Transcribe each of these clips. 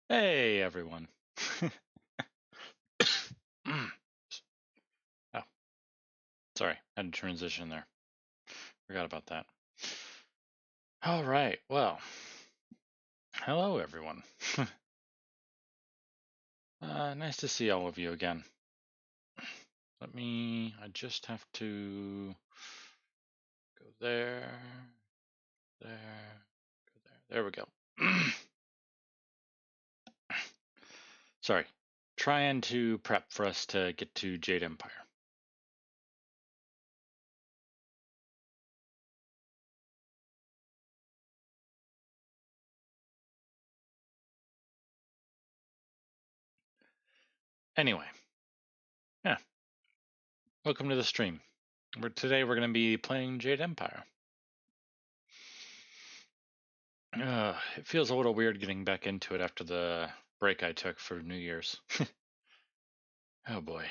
Hey, everyone. Oh, sorry. Had to transition there. Forgot about that. All right. Well, hello, everyone. Nice to see all of you again. I just have to go there, go there. There we go. Sorry. Trying to prep for us to get to Jade Empire. Anyway, yeah. Welcome to the stream. Today we're going to be playing Jade Empire. It feels a little weird getting back into it after the break I took for New Year's. Oh boy.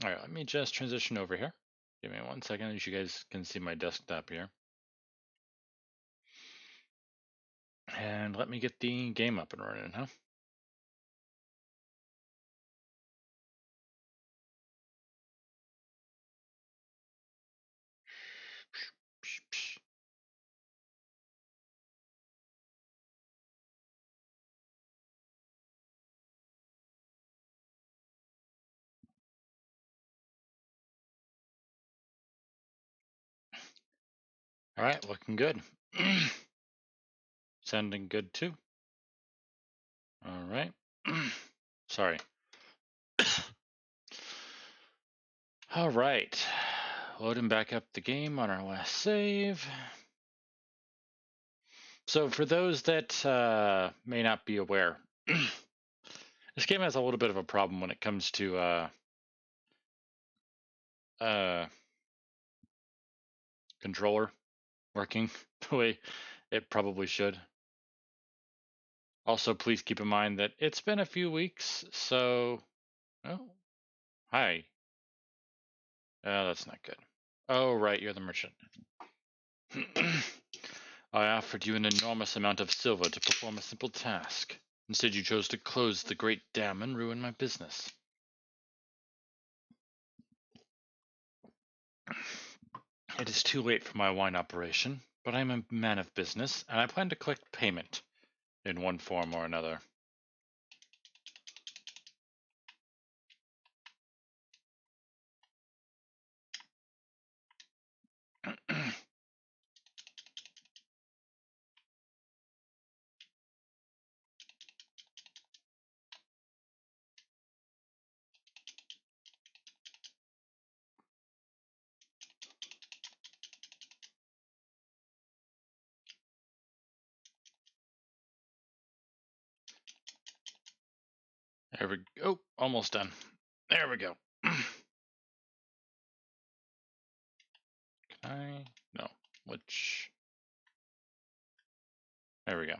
Alright, let me just transition over here. Give me 1 second as you guys can see my desktop here. And let me get the game up and running, huh? Alright, looking good. Sounding good too. Alright. Sorry. Alright. Loading back up the game on our last save. So for those that may not be aware, this game has a little bit of a problem when it comes to controller working the way it probably should. Also, please keep in mind that it's been a few weeks, so... Oh, hi. That's not good. Oh, right, you're the merchant. I offered you an enormous amount of silver to perform a simple task. Instead, you chose to close the great dam and ruin my business. It is too late for my wine operation, but I am a man of business, and I plan to collect payment in one form or another. There we go. Oh, almost done. There we go. Can I? No. Which? There we go.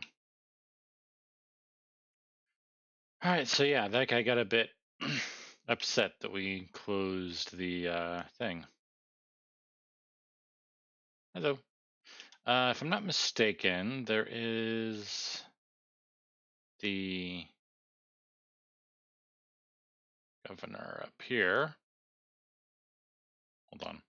Alright, so yeah, that guy got a bit upset that we closed the thing. Hello. If I'm not mistaken, there is the governor up here. Hold on.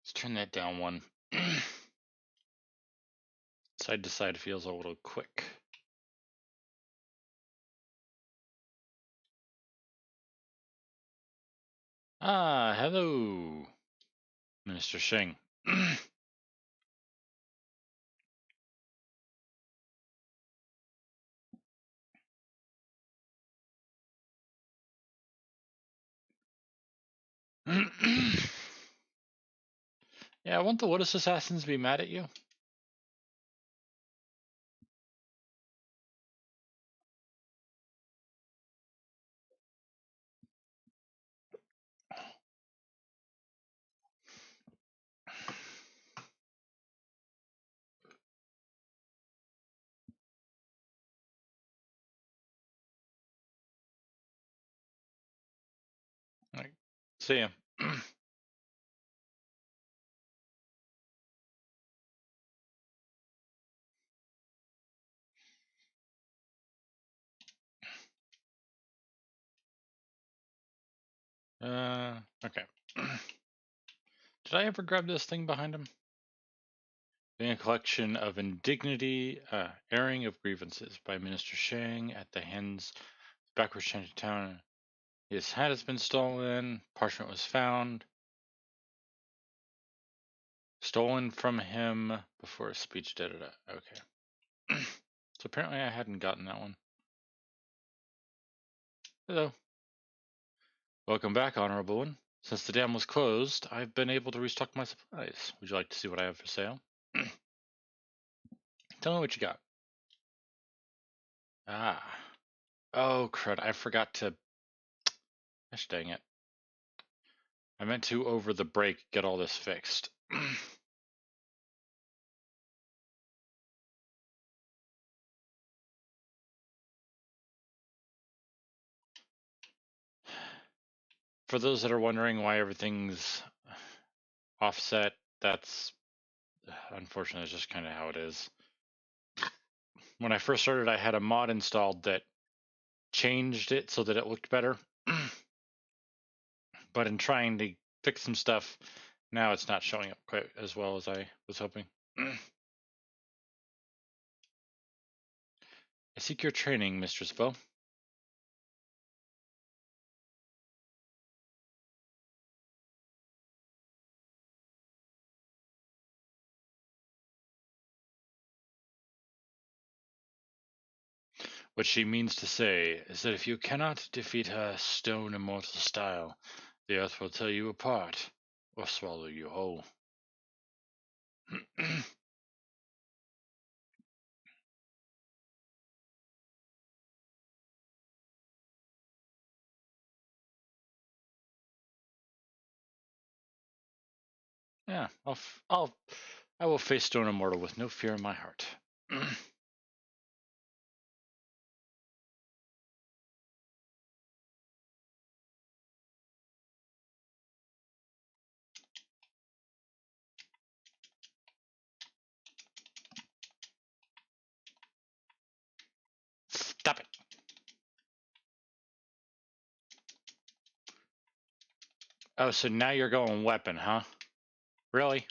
Let's turn that down one. Side to side feels a little quick. Ah, hello, Minister Shing. Yeah, won't the Lotus Assassins be mad at you? See ya. Okay. Did I ever grab this thing behind him? Being a collection of indignity, airing of grievances by Minister Shang at the hands backwards Shanty Town. His hat has been stolen. Parchment was found. Stolen from him before his speech. Da da da. Okay. So apparently I hadn't gotten that one. Hello. Welcome back, Honorable One. Since the dam was closed, I've been able to restock my supplies. Would you like to see what I have for sale? Tell me what you got. Ah. Oh, crud. I forgot to. Gosh dang it. I meant to, over the break, get all this fixed. For those that are wondering why everything's offset, that's unfortunately it's just kind of how it is. When I first started, I had a mod installed that changed it so that it looked better. But in trying to fix some stuff, now it's not showing up quite as well as I was hoping. I seek your training, Mistress Bo. What she means to say is that if you cannot defeat her stone immortal style, the earth will tear you apart or swallow you whole. Yeah, I will face stone immortal with no fear in my heart. Stop it. Oh, so now you're going weapon, huh? Really?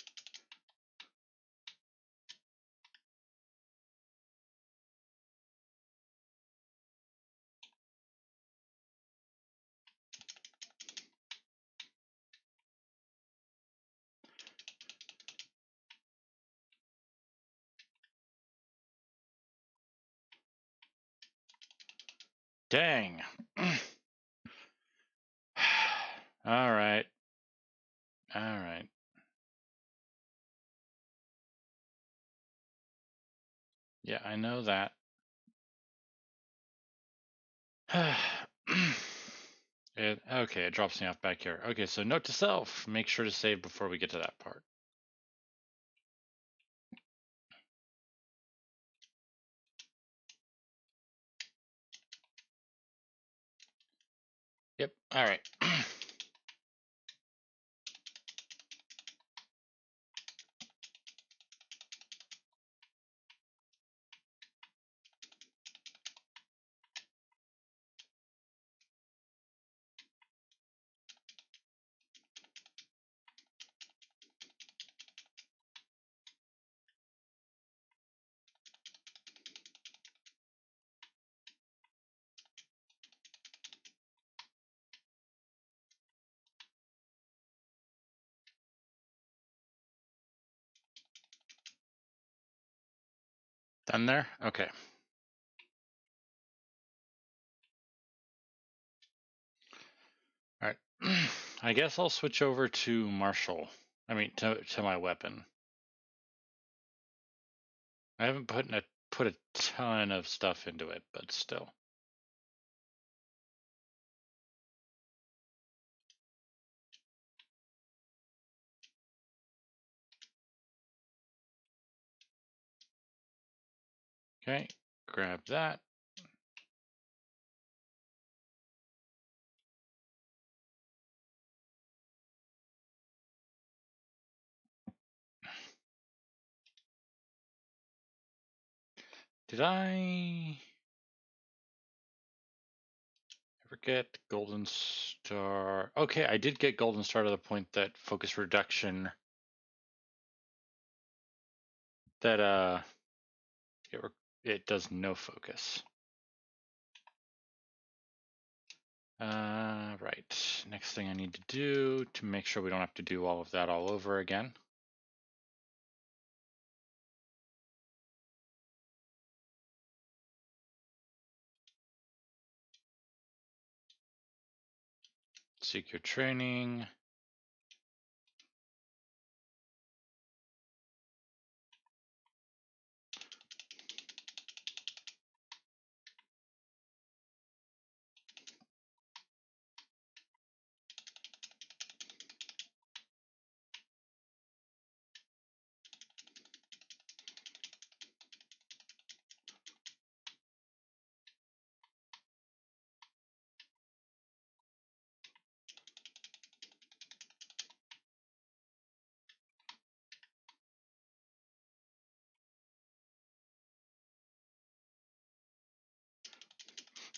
Dang. All right. All right. Yeah, I know that. Okay, it drops me off back here. Okay, so note to self, make sure to save before we get to that part. Yep, all right. Done there? Okay. All right. I guess I'll switch over to Marshall. I mean, to my weapon. I haven't put a ton of stuff into it, but still. Okay, grab that. Did I ever get Golden Star? Okay, I did get Golden Star to the point that focus reduction, that it does no focus. Right. Next thing I need to do to make sure we don't have to do all of that all over again. Seek your training.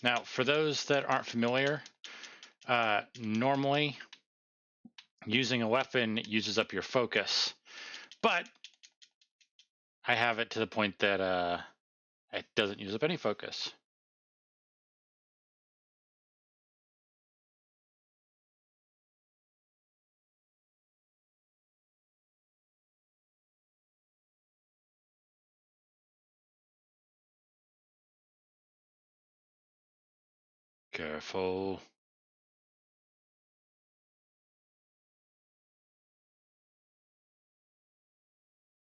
Now, for those that aren't familiar, normally using a weapon uses up your focus, but I have it to the point that it doesn't use up any focus. Careful.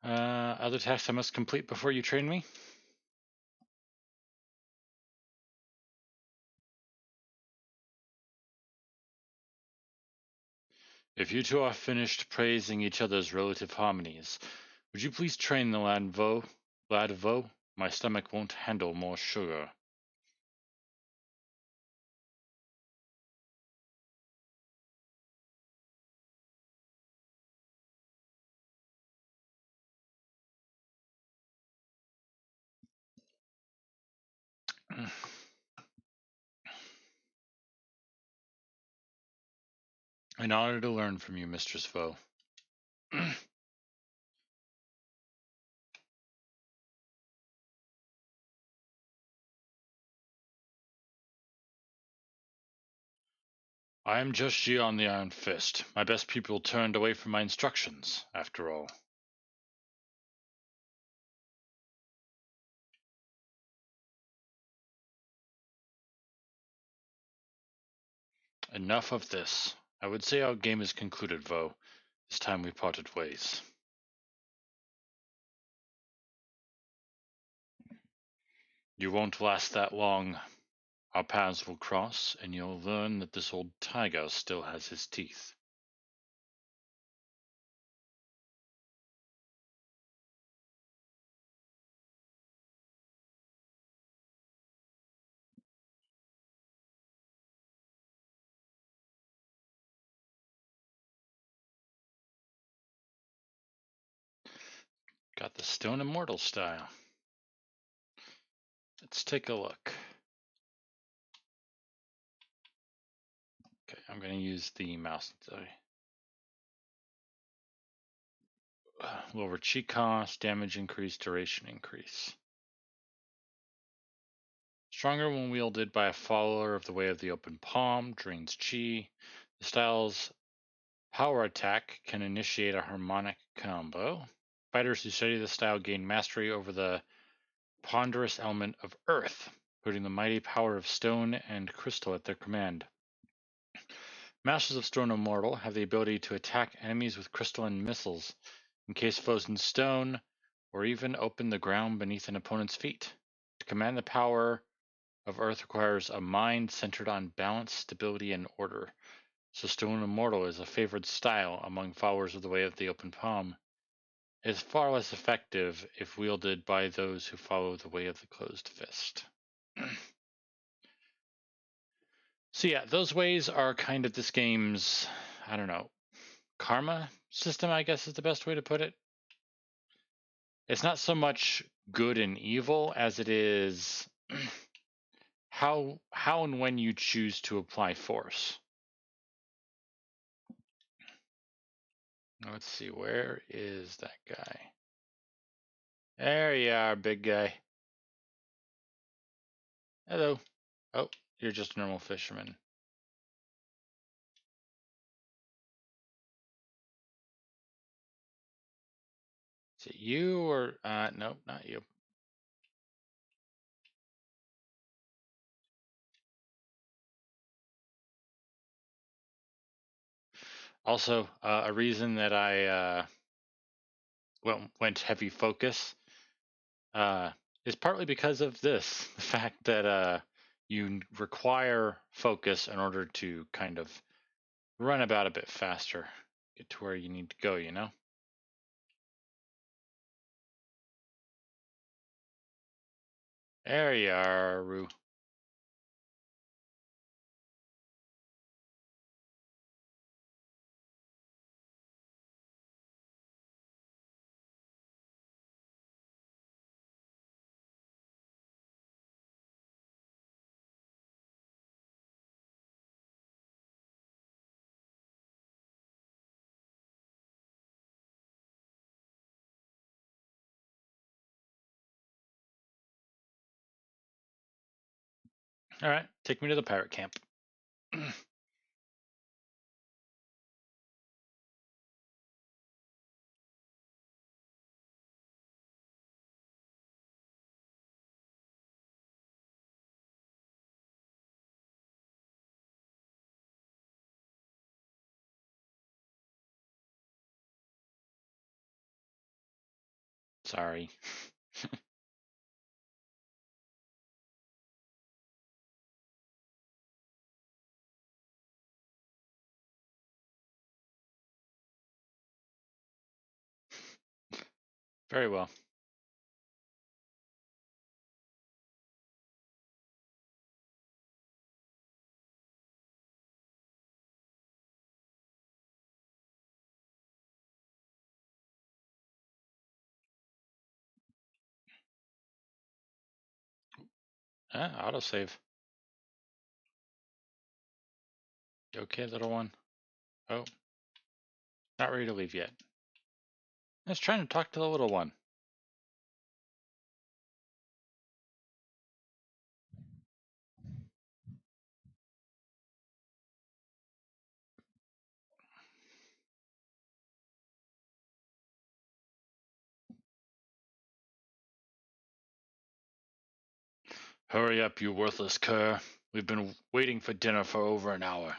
Other tasks I must complete before you train me? If you two are finished praising each other's relative harmonies, would you please train the Ladvo? My stomach won't handle more sugar. An honor to learn from you, Mistress Vo. I am just Gion the Iron Fist. My best pupil turned away from my instructions, after all. Enough of this. I would say our game is concluded, Vo. It's time we parted ways. You won't last that long. Our paths will cross, and you'll learn that this old tiger still has his teeth. Got the Stone Immortal style. Let's take a look. Okay, I'm going to use the mouse today. Lower chi cost, damage increase, duration increase. Stronger when wielded by a follower of the Way of the Open Palm, drains chi. The style's power attack can initiate a harmonic combo. Fighters who study the style gain mastery over the ponderous element of earth, putting the mighty power of stone and crystal at their command. Masters of Stone Immortal have the ability to attack enemies with crystalline missiles, encase foes in stone, or even open the ground beneath an opponent's feet. To command the power of earth requires a mind centered on balance, stability, and order. So Stone Immortal is a favored style among followers of the Way of the Open Palm. It is far less effective if wielded by those who follow the Way of the Closed Fist. So yeah, those ways are kind of this game's, I don't know, karma system, I guess is the best way to put it. It's not so much good and evil as it is how and when you choose to apply force. Let's see, where is that guy? There you are, big guy. Hello. Oh, you're just a normal fisherman. Is it you or nope, not you. Also, a reason that I went heavy focus is partly because of this, the fact that you require focus in order to kind of run about a bit faster, get to where you need to go, you know? There you are, Roo. All right, take me to the pirate camp. Sorry. Very well. Autosave. You okay, little one? Oh, not ready to leave yet. I was trying to talk to the little one. Hurry up, you worthless cur. We've been waiting for dinner for over an hour.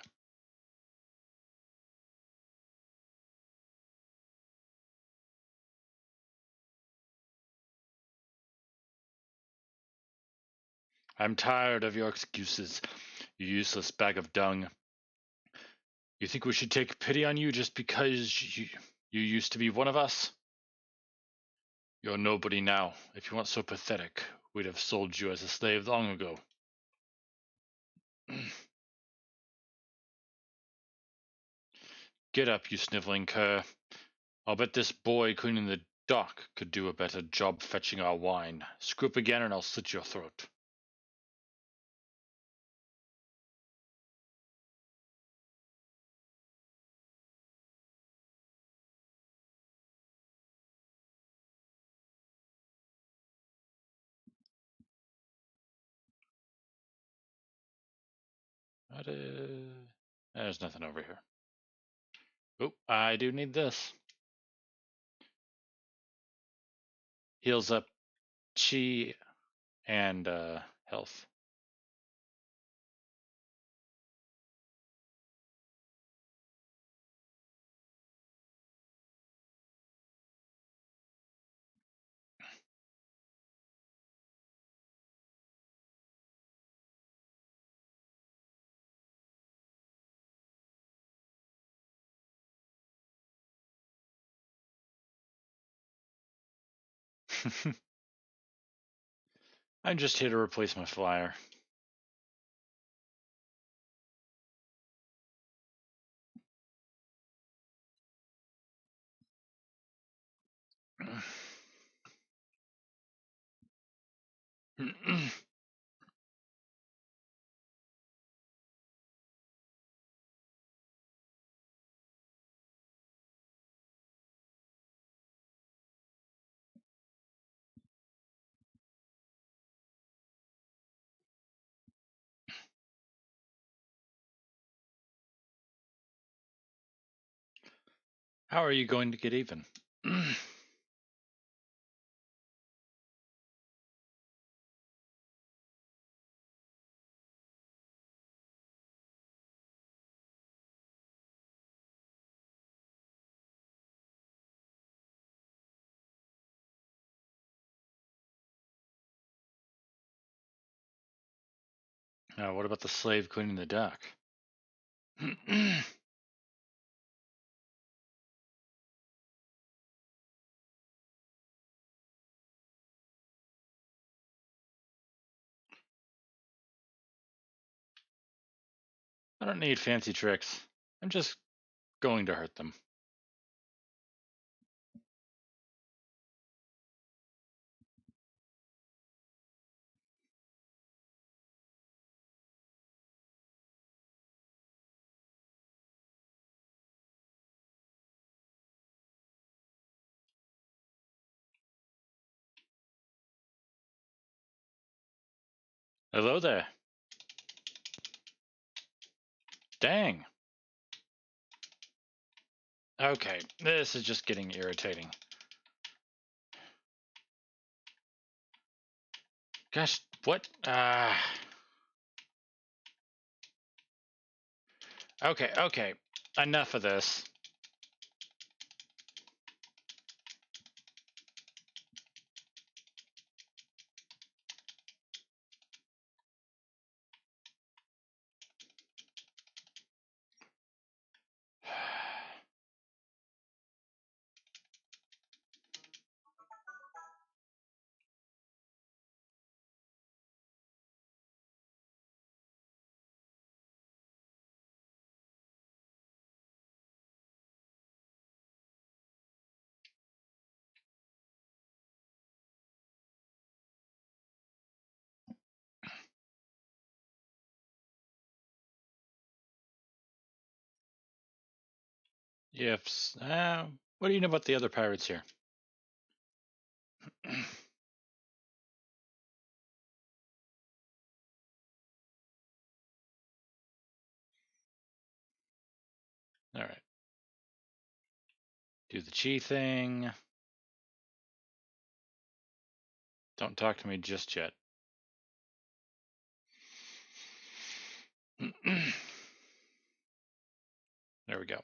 I'm tired of your excuses, you useless bag of dung. You think we should take pity on you just because you used to be one of us? You're nobody now. If you weren't so pathetic, we'd have sold you as a slave long ago. Get up, you sniveling cur. I'll bet this boy cleaning the dock could do a better job fetching our wine. Screw up again and I'll slit your throat. What is... There's nothing over here. Oh, I do need this. Heals up chi and health. I'm just here to replace my flyer. How are you going to get even? What about the slave cleaning the dock? I don't need fancy tricks. I'm just going to hurt them. Hello there. Dang. Okay, this is just getting irritating. Gosh, what? Okay, okay. Enough of this. Ifs. What do you know about the other pirates here? All right. Do the chi thing. Don't talk to me just yet. There we go.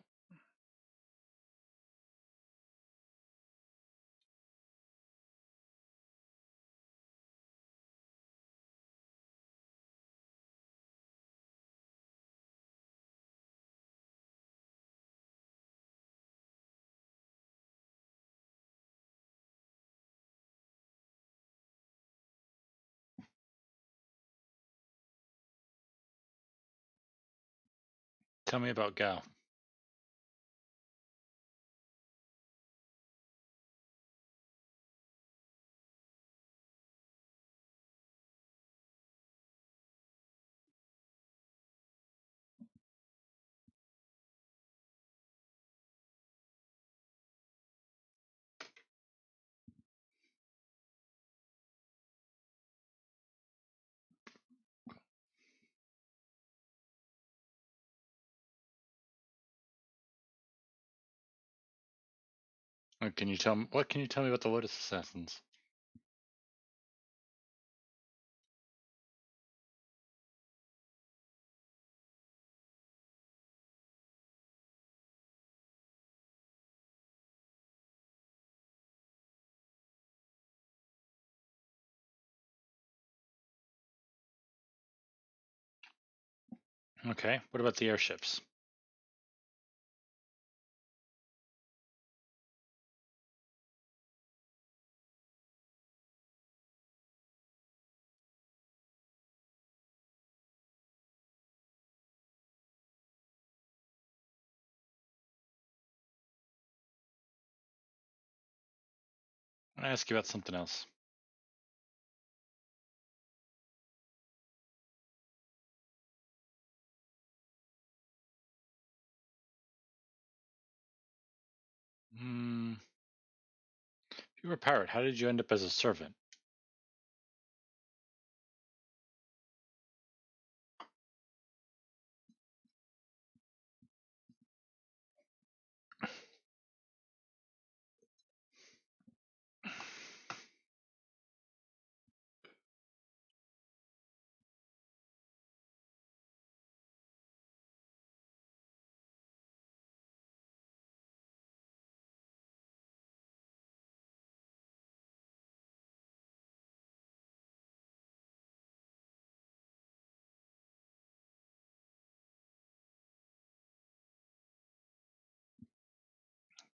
Tell me about Gal. Can you tell me what can you tell me about the Lotus Assassins? Okay. What about the airships? I ask you about something else. You were a pirate. How did you end up as a servant?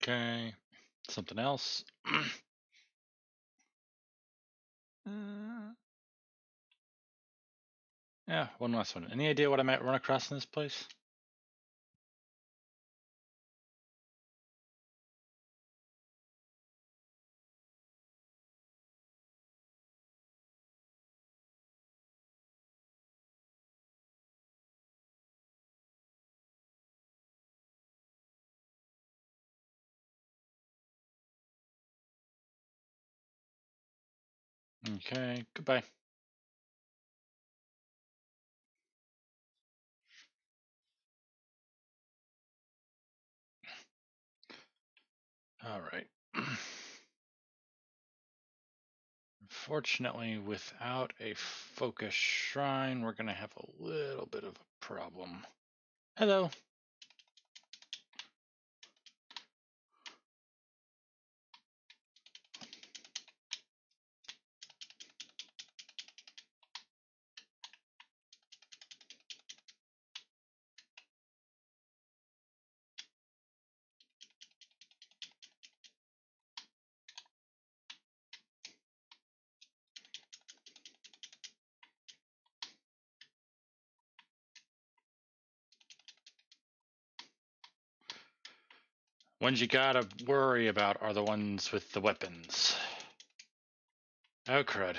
Okay. Something else? Yeah, one last one. Any idea what I might run across in this place? Okay, goodbye. All right. Unfortunately, without a focus shrine, we're going to have a little bit of a problem. Hello. Ones you gotta worry about are the ones with the weapons. Oh, crud.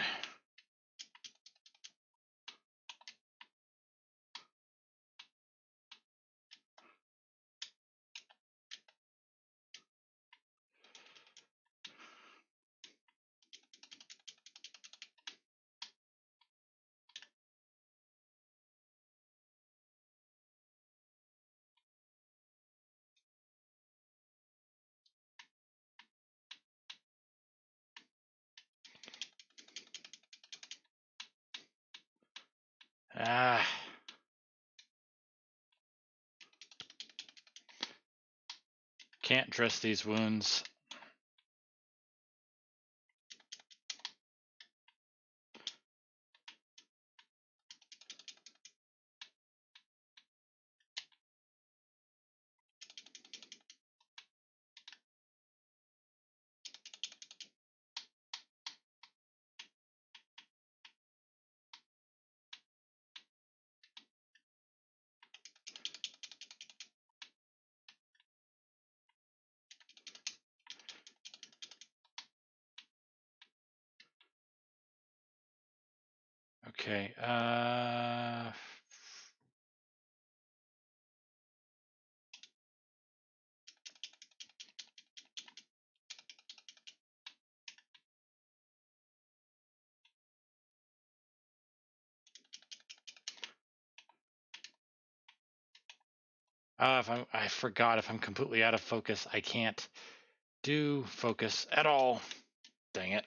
Ah. Can't dress these wounds. Okay, I forgot if I'm completely out of focus, I can't do focus at all. Dang it.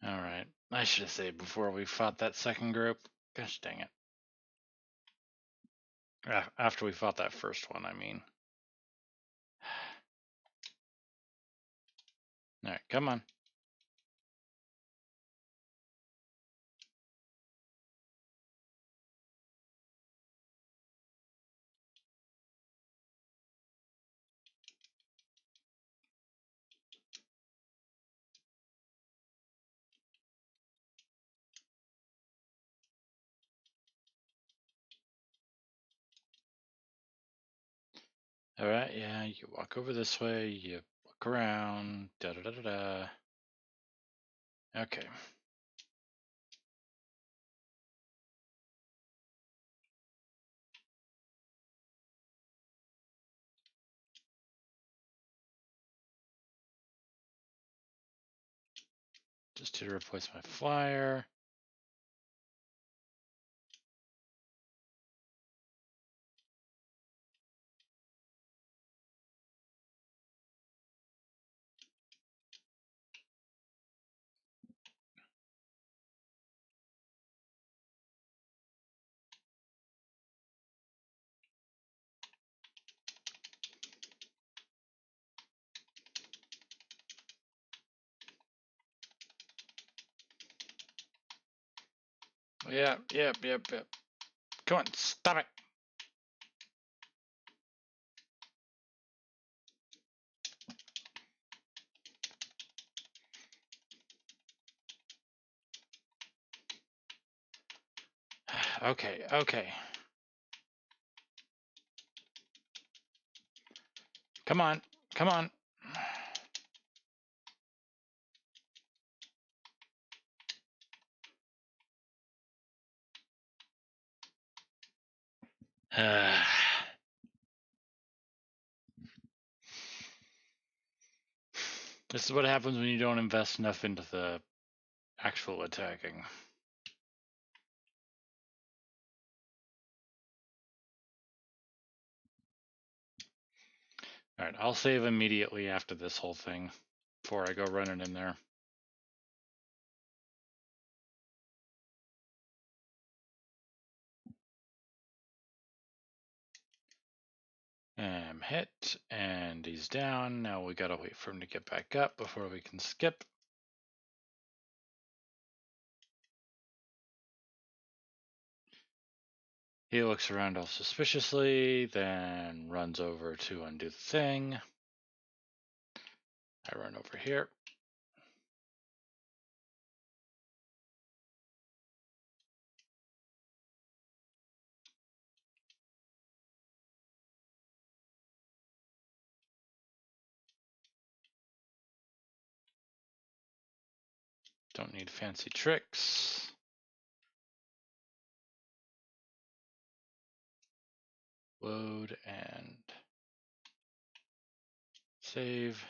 All right. I should have saved before we fought that second group. Gosh dang it. After we fought that first one, I mean. All right, come on. All right, yeah, you walk over this way, you look around, da da da da da. Okay. Just to replace my flyer. Yep. Come on, stop it. Okay. Come on. This is what happens when you don't invest enough into the actual attacking. Alright, I'll save immediately after this whole thing, before I go running in there. Hit, and he's down. Now we gotta wait for him to get back up before we can skip. He looks around all suspiciously, then runs over to undo the thing. I run over here. Don't need fancy tricks. Load and save.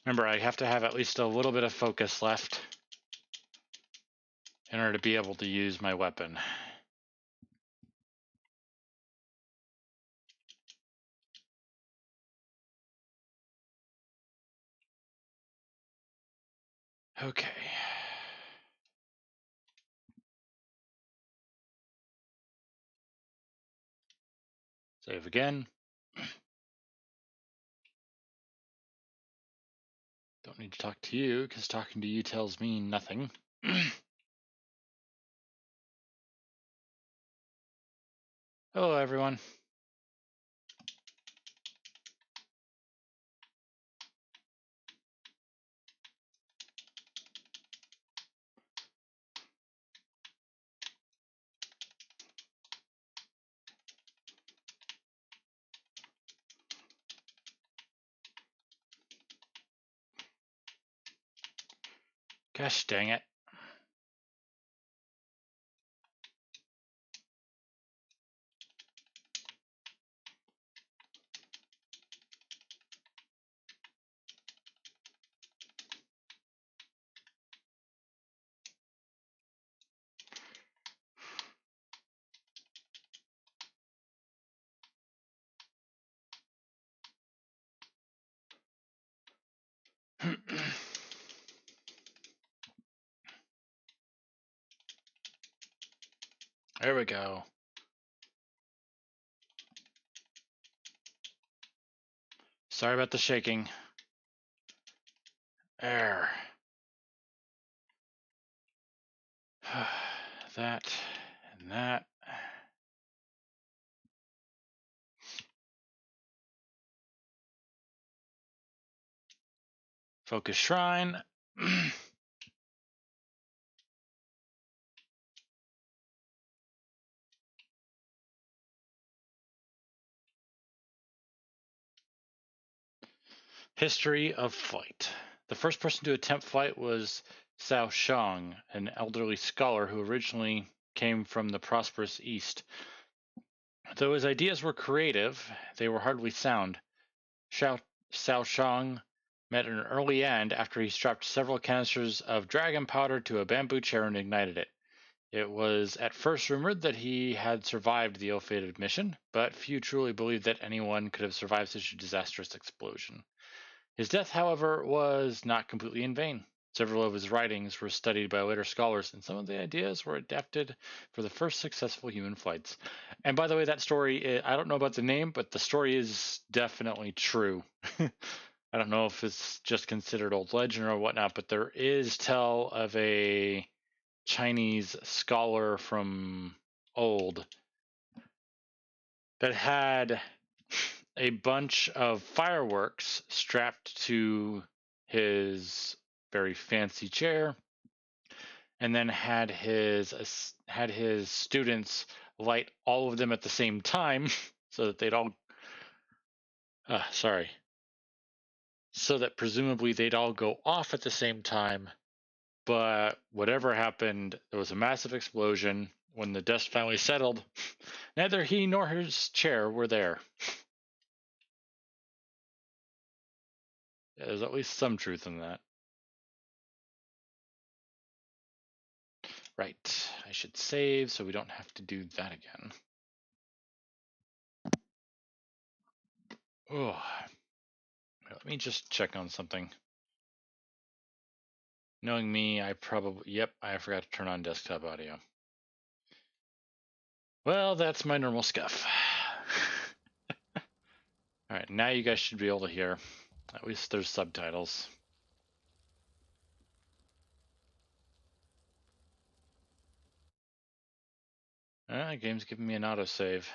Remember, I have to have at least a little bit of focus left in order to be able to use my weapon. Okay. Save again. Don't need to talk to you, because talking to you tells me nothing. Hello, everyone. Gosh dang it. There we go. Sorry about the shaking. There. That and that. Focus shrine. History of flight. The first person to attempt flight was Cao Shang, an elderly scholar who originally came from the prosperous East. Though his ideas were creative, they were hardly sound. Cao Shang met an early end after he strapped several canisters of dragon powder to a bamboo chair and ignited it. It was at first rumored that he had survived the ill-fated mission, but few truly believed that anyone could have survived such a disastrous explosion. His death, however, was not completely in vain. Several of his writings were studied by later scholars, and some of the ideas were adapted for the first successful human flights. And by the way, that story, I don't know about the name, but the story is definitely true. I don't know if it's just considered old legend or whatnot, but there is tell of a Chinese scholar from old that had a bunch of fireworks strapped to his very fancy chair, and then had his students light all of them at the same time, so that they'd all so that presumably they'd all go off at the same time. But whatever happened, there was a massive explosion. When the dust finally settled, neither he nor his chair were there. There's at least some truth in that. Right, I should save so we don't have to do that again. Oh, let me just check on something. Knowing me, I forgot to turn on desktop audio. Well, that's my normal scuff. Alright, now you guys should be able to hear. At least there's subtitles. Game's giving me an autosave.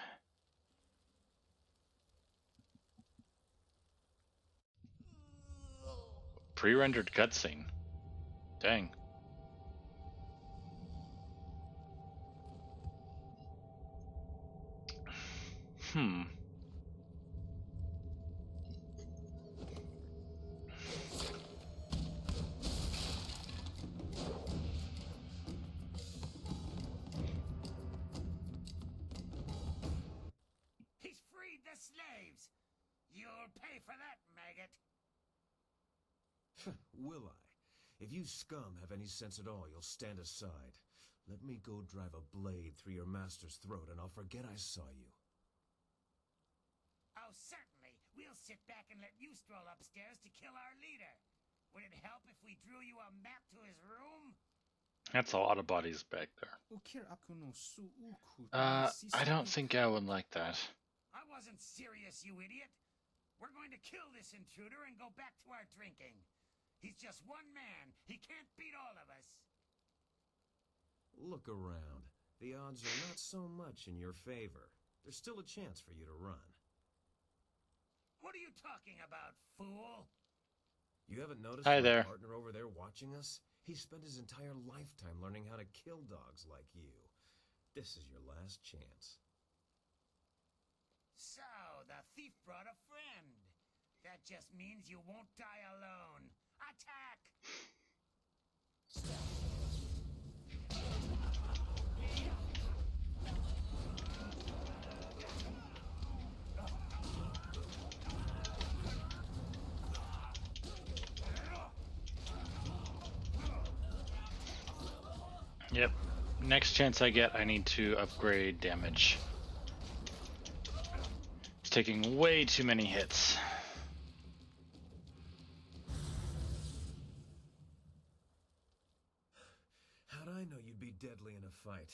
Pre-rendered cutscene. Dang. He's freed the slaves. You'll pay for that, maggot. Will I? If you scum have any sense at all, you'll stand aside. Let me go drive a blade through your master's throat, and I'll forget I saw you. Oh, certainly. We'll sit back and let you stroll upstairs to kill our leader. Would it help if we drew you a map to his room? That's a lot of bodies back there. I don't think I would like that. I wasn't serious, you idiot. We're going to kill this intruder and go back to our drinking. He's just one man. He can't beat all of us. Look around. The odds are not so much in your favor. There's still a chance for you to run. What are you talking about, fool? You haven't noticed Hi my there. partner over there watching us? He spent his entire lifetime learning how to kill dogs like you. This is your last chance. So, the thief brought a friend. That just means you won't die alone. Attack! Yep. Next chance I get, I need to upgrade damage. It's taking way too many hits. How'd I know you'd be deadly in a fight?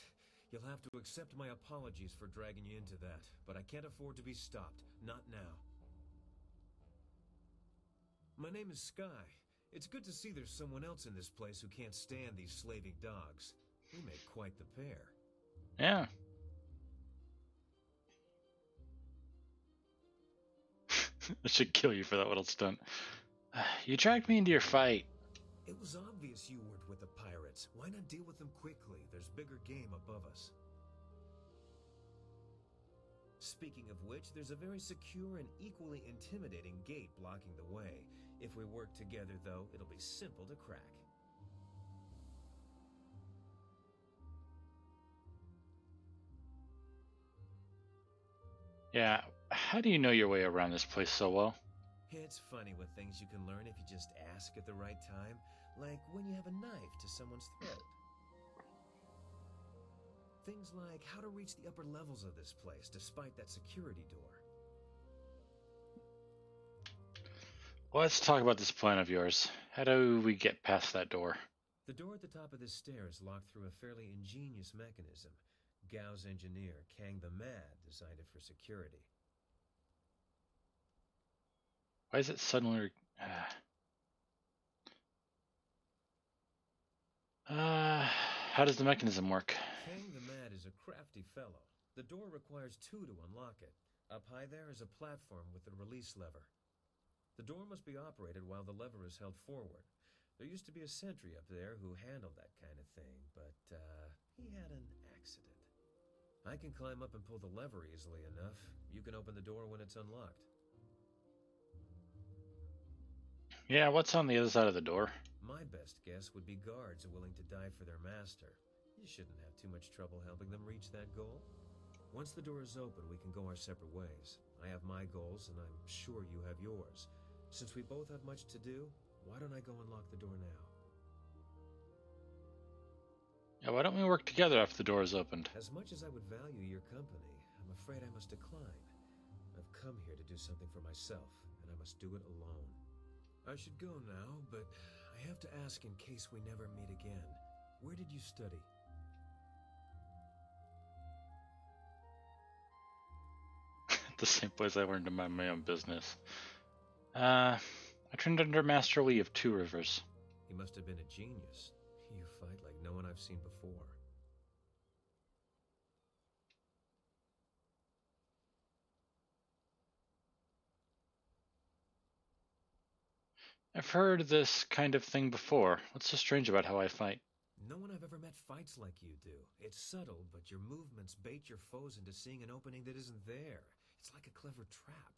You'll have to accept my apologies for dragging you into that, but I can't afford to be stopped. Not now. My name is Sky. It's good to see there's someone else in this place who can't stand these slaving dogs. We make quite the pair. Yeah. I should kill you for that little stunt. You dragged me into your fight. It was obvious you weren't with the pirates. Why not deal with them quickly? There's bigger game above us. Speaking of which, there's a very secure and equally intimidating gate blocking the way. If we work together, though, it'll be simple to crack. Yeah, how do you know your way around this place so well? It's funny what things you can learn if you just ask at the right time, like when you have a knife to someone's throat. Things like how to reach the upper levels of this place despite that security door. Let's talk about this plan of yours. How do we get past that door? The door at the top of this stair is locked through a fairly ingenious mechanism. Gao's engineer, Kang the Mad, designed it for security. Why is it suddenly... how does the mechanism work? Kang the Mad is a crafty fellow. The door requires two to unlock it. Up high there is a platform with a release lever. The door must be operated while the lever is held forward. There used to be a sentry up there who handled that kind of thing, but he had an accident. I can climb up and pull the lever easily enough. You can open the door when it's unlocked. Yeah, what's on the other side of the door? My best guess would be guards willing to die for their master. You shouldn't have too much trouble helping them reach that goal. Once the door is open, we can go our separate ways. I have my goals, and I'm sure you have yours. Since we both have much to do, why don't I go unlock the door now? Yeah, why don't we work together after the door is opened? As much as I would value your company, I'm afraid I must decline. I've come here to do something for myself, and I must do it alone. I should go now, but I have to ask in case we never meet again. Where did you study? The same place I learned to mind my own business. I trained under Master Lee of Two Rivers. He must have been a genius. You fight like no one I've seen before. I've heard this kind of thing before. What's so strange about how I fight? No one I've ever met fights like you do. It's subtle, but your movements bait your foes into seeing an opening that isn't there. It's like a clever trap.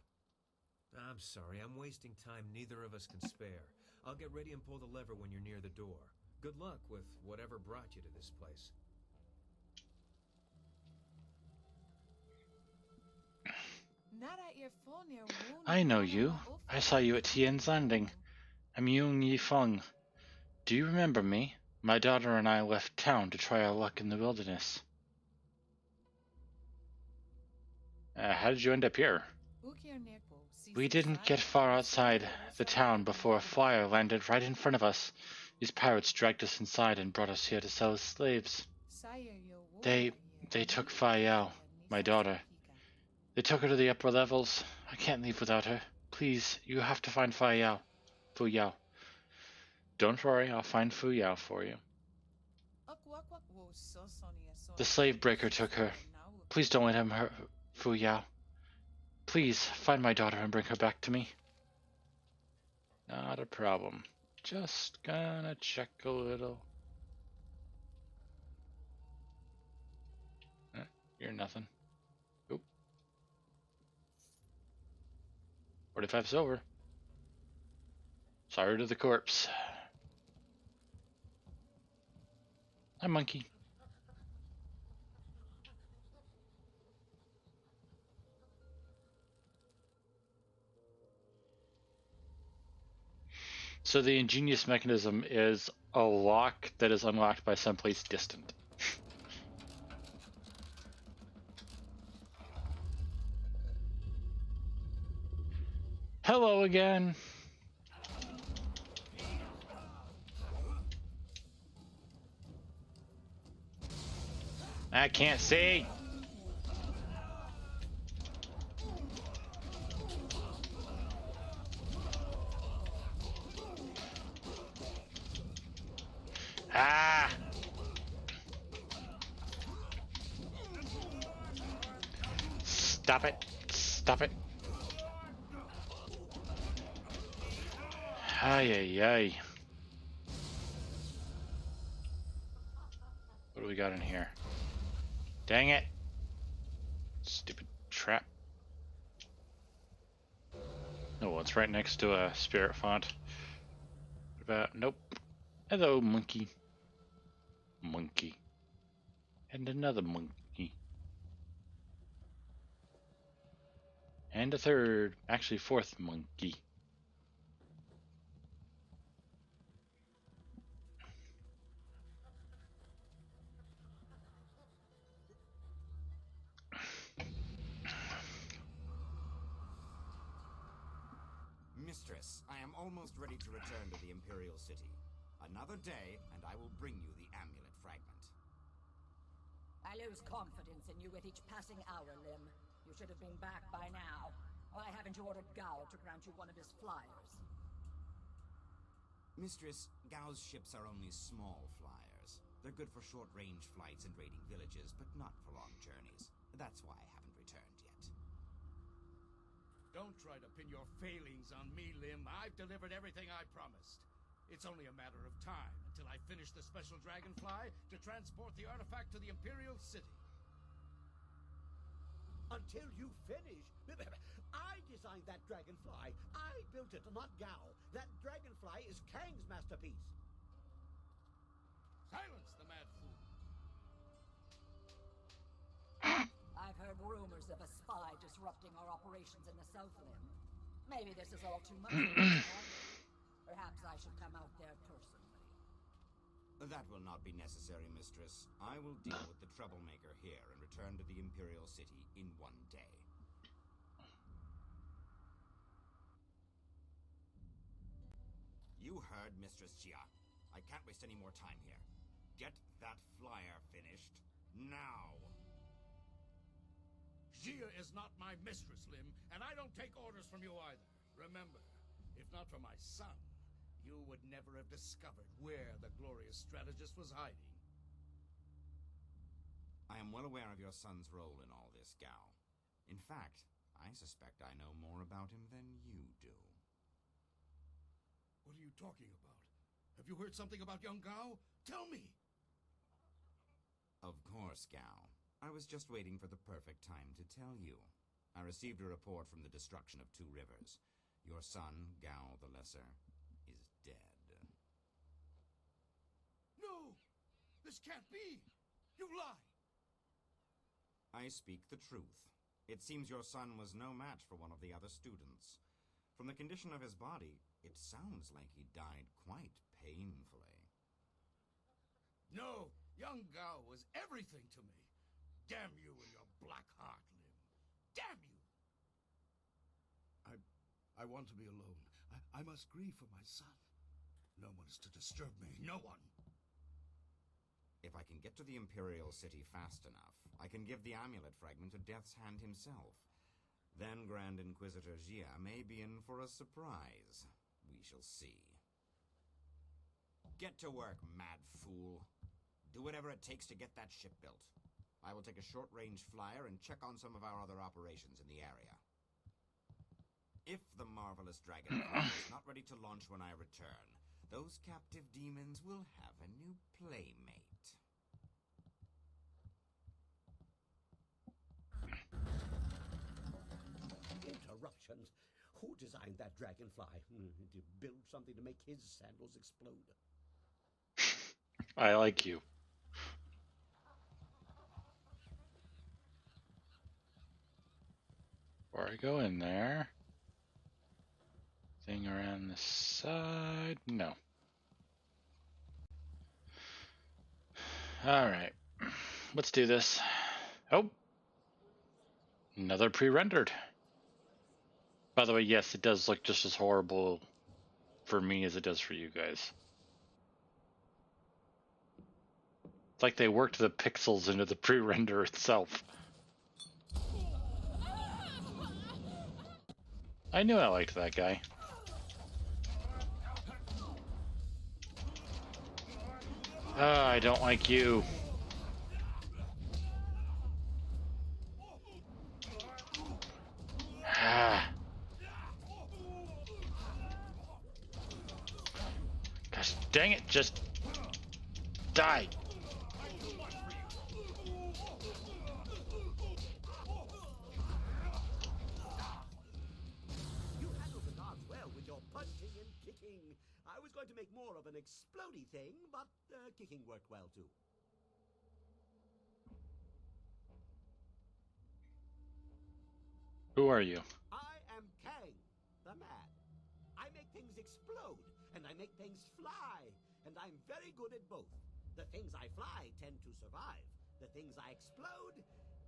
I'm sorry, I'm wasting time neither of us can spare. I'll get ready and pull the lever when you're near the door. Good luck with whatever brought you to this place. I know you. I saw you at Tian's Landing. I'm Yung Yifeng. Do you remember me? My daughter and I left town to try our luck in the wilderness. How did you end up here? We didn't get far outside the town before a fire landed right in front of us. These pirates dragged us inside and brought us here to sell as slaves. They took Fa Yao, my daughter. They took her to the upper levels. I can't leave without her. Please, you have to find Fa Yao. Fu Yao. Don't worry, I'll find Fu Yao for you. The slave breaker took her. Please don't let him hurt Fu Yao. Please, find my daughter and bring her back to me. Not a problem. Just gonna check a little. You're nothing. Oop. 45 silver. Sorry to the corpse. Hi, monkey. So the ingenious mechanism is a lock that is unlocked by someplace distant. Hello again. I can't see. Ah! Stop it. Stop it. Ay, ay, ay. What do we got in here? Dang it. Stupid trap. Oh, it's right next to a spirit font. What about? Nope. Hello, monkey. Monkey. And another monkey. And a third, actually fourth monkey. Mistress, I am almost ready to return to the Imperial City. Another day, and I will bring you the amulet fragment. I lose confidence in you with each passing hour, Lim. You should have been back by now. Why haven't you ordered Gao to grant you one of his flyers? Mistress, Gao's ships are only small flyers. They're good for short-range flights and raiding villages, but not for long journeys. That's why I haven't returned yet. Don't try to pin your failings on me, Lim. I've delivered everything I promised. It's only a matter of time until I finish the special dragonfly to transport the artifact to the Imperial City. Until you finish? I designed that dragonfly. I built it, not Gao. That dragonfly is Kang's masterpiece. Silence the mad fool. I've heard rumors of a spy disrupting our operations in the South Lim. Maybe this is all too much for you to handle. Perhaps I should come out there personally. That will not be necessary, Mistress. I will deal with the troublemaker here and return to the Imperial City in one day. You heard Mistress Jia. I can't waste any more time here. Get that flyer finished now. Jia is not my mistress, Lim, and I don't take orders from you either. Remember, if not for my son, you would never have discovered where the glorious strategist was hiding. I am well aware of your son's role in all this, Gao. In fact, I suspect I know more about him than you do. What are you talking about? Have you heard something about young Gao? Tell me! Of course, Gao. I was just waiting for the perfect time to tell you. I received a report from the destruction of 2 rivers. Your son, Gao the Lesser, is dead. No! This can't be! You lie! I speak the truth. It seems your son was no match for one of the other students. From the condition of his body, it sounds like he died quite painfully. No! Young Gao was everything to me! Damn you and your black heart, Lim! Damn you! I want to be alone. I must grieve for my son. No one is to disturb me. No one! If I can get to the Imperial City fast enough, I can give the amulet fragment to Death's Hand himself. Then Grand Inquisitor Jia may be in for a surprise. We shall see. Get to work, mad fool. Do whatever it takes to get that ship built. I will take a short-range flyer and check on some of our other operations in the area. If the marvelous dragonfly is not ready to launch when I return, those captive demons will have a new playmate. Interruptions. Who designed that dragonfly? To build something to make his sandals explode. I like you. Before I go in there, thing around the side, no. All right, let's do this. Oh, another pre-rendered. By the way, yes, it does look just as horrible for me as it does for you guys. It's like they worked the pixels into the pre-render itself. I knew I liked that guy. I don't like you. Gosh dang it, just die. You handled the was going to make more of an explodey thing, but kicking worked well too. Who are you? I am Kang, the man. I make things explode, and I make things fly, and I'm very good at both. The things I fly tend to survive. The things I explode,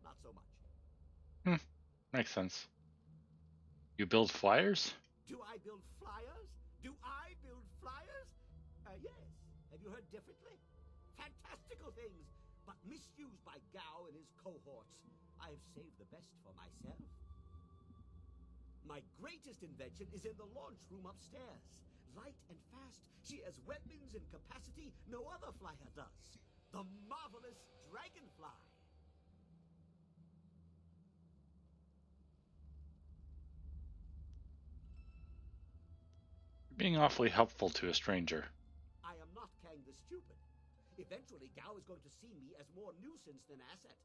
not so much. Makes sense. You build flyers? Do I build flyers? Do I build flyers? Yes. Have you heard differently? Fantastical things, but misused by Gao and his cohorts. I've saved the best for myself. My greatest invention is in the launch room upstairs. Light and fast, she has weapons and capacity no other flyer does. The marvelous Dragonfly. You're being awfully helpful to a stranger. I am not Kang the Stupid. Eventually, Gao is going to see me as more nuisance than asset.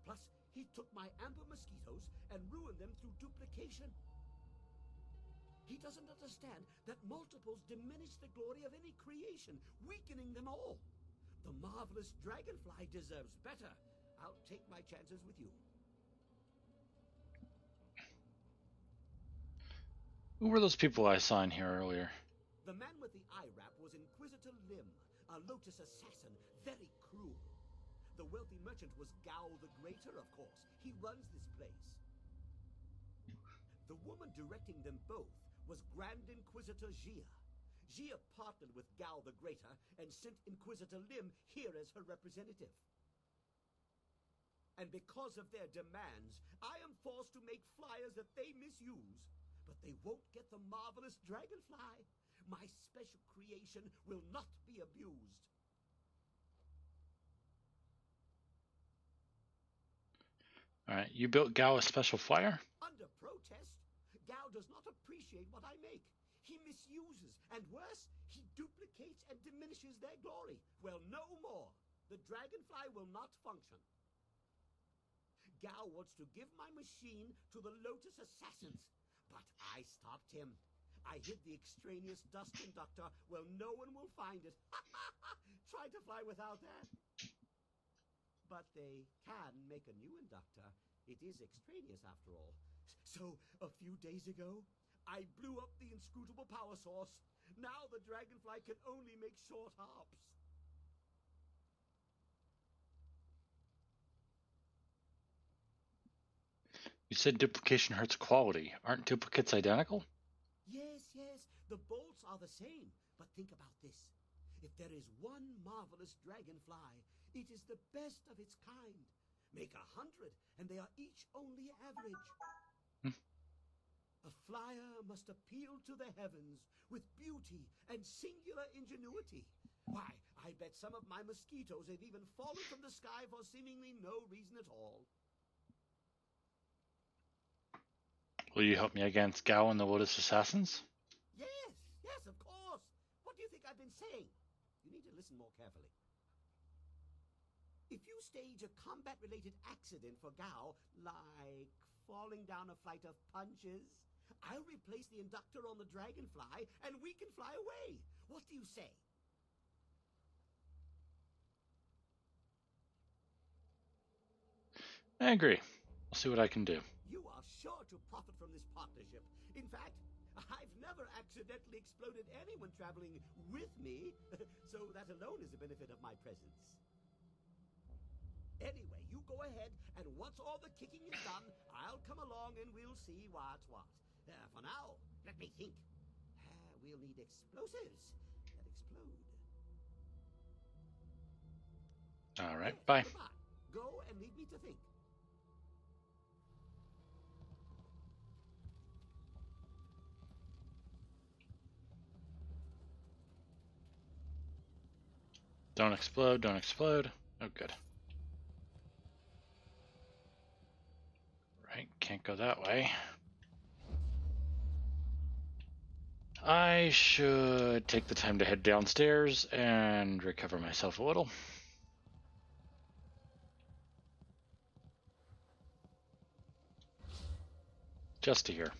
Plus, he took my amber mosquitoes and ruined them through duplication. He doesn't understand that multiples diminish the glory of any creation, weakening them all. The marvelous Dragonfly deserves better. I'll take my chances with you. Who were those people I saw in here earlier? The man with the eye wrap was Inquisitor Lim, a Lotus assassin, very cruel. The wealthy merchant was Gao the Greater, of course. He runs this place. The woman directing them both was Grand Inquisitor Jia. Jia partnered with Gao the Greater and sent Inquisitor Lim here as her representative. And because of their demands, I am forced to make flyers that they misuse. But they won't get the marvelous Dragonfly. My special creation will not be abused. Alright, you built Gao a special flyer? Under protest, Gao does not appreciate what I make. He misuses, and worse, he duplicates and diminishes their glory. Well, no more. The Dragonfly will not function. Gao wants to give my machine to the Lotus assassins, but I stopped him. I hid the extraneous dust inductor where no one will find it. Try to fly without that. But they can make a new inductor. It is extraneous after all. So, a few days ago, I blew up the inscrutable power source. Now the Dragonfly can only make short hops. You said duplication hurts quality. Aren't duplicates identical? Yes, yes, the bolts are the same. But think about this. If there is one marvelous Dragonfly, it is the best of its kind. Make 100, and they are each only average. A flyer must appeal to the heavens with beauty and singular ingenuity. Why, I bet some of my mosquitoes have even fallen from the sky for seemingly no reason at all. Will you help me against Gao and the Lotus Assassins? Yes, yes, of course. What do you think I've been saying? You need to listen more carefully. If you stage a combat-related accident for Gao, like falling down a flight of punches, I'll replace the inductor on the Dragonfly, and we can fly away. What do you say? I agree. I'll see what I can do. You are sure to profit from this partnership. In fact, I've never accidentally exploded anyone traveling with me, so that alone is a benefit of my presence. Anyway, you go ahead, and once all the kicking is done, I'll come along and we'll see what's what. For now, let me think. We'll need explosives that explode. All right, Yes, bye. goodbye. Go and leave me to think. Don't explode, don't explode. Oh, good. Right, can't go that way. I should take the time to head downstairs and recover myself a little. Just to hear.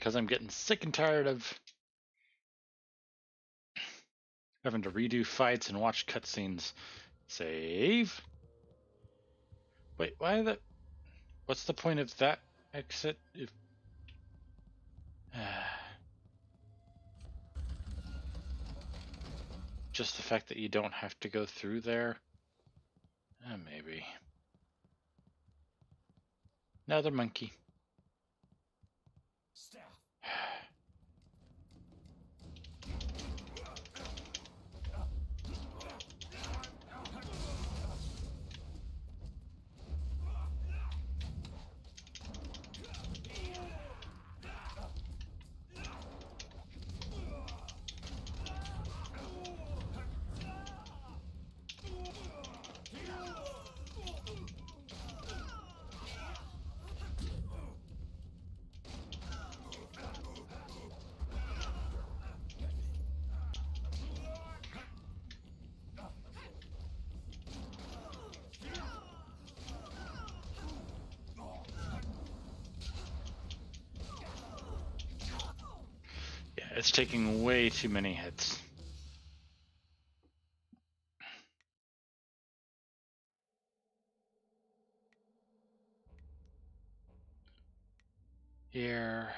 Because I'm getting sick and tired of having to redo fights and watch cutscenes. Save. Wait, why the... What's the point of that exit? If... Just the fact that you don't have to go through there? Maybe. Another monkey. Staff. Yeah, it's taking way too many hits. Here.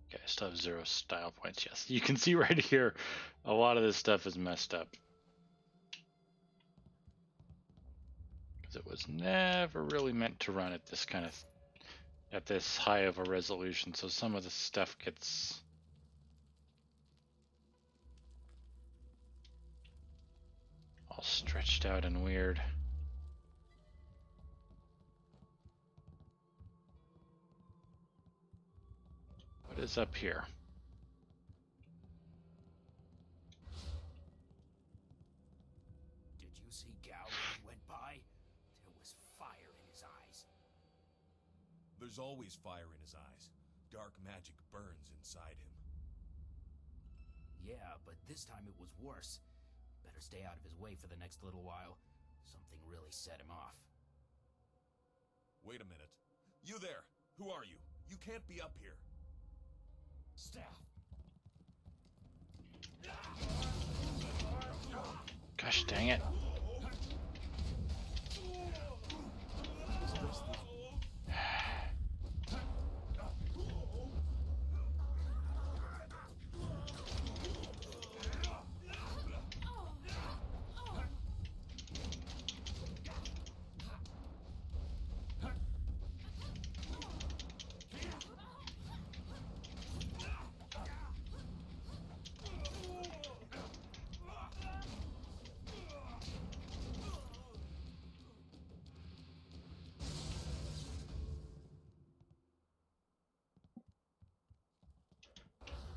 Okay, I still have 0 style points. Yes, you can see right here, a lot of this stuff is messed up. Because it was never really meant to run at this kind of, at this high of a resolution, so some of the stuff gets all stretched out and weird. What is up here? Did you see Gao when he went by? There was fire in his eyes. There's always fire in his eyes. Dark magic burns inside him. Yeah, but this time it was worse. Better stay out of his way for the next little while. Something really set him off. Wait a minute. You there! Who are you? You can't be up here. Staff. Gosh dang it.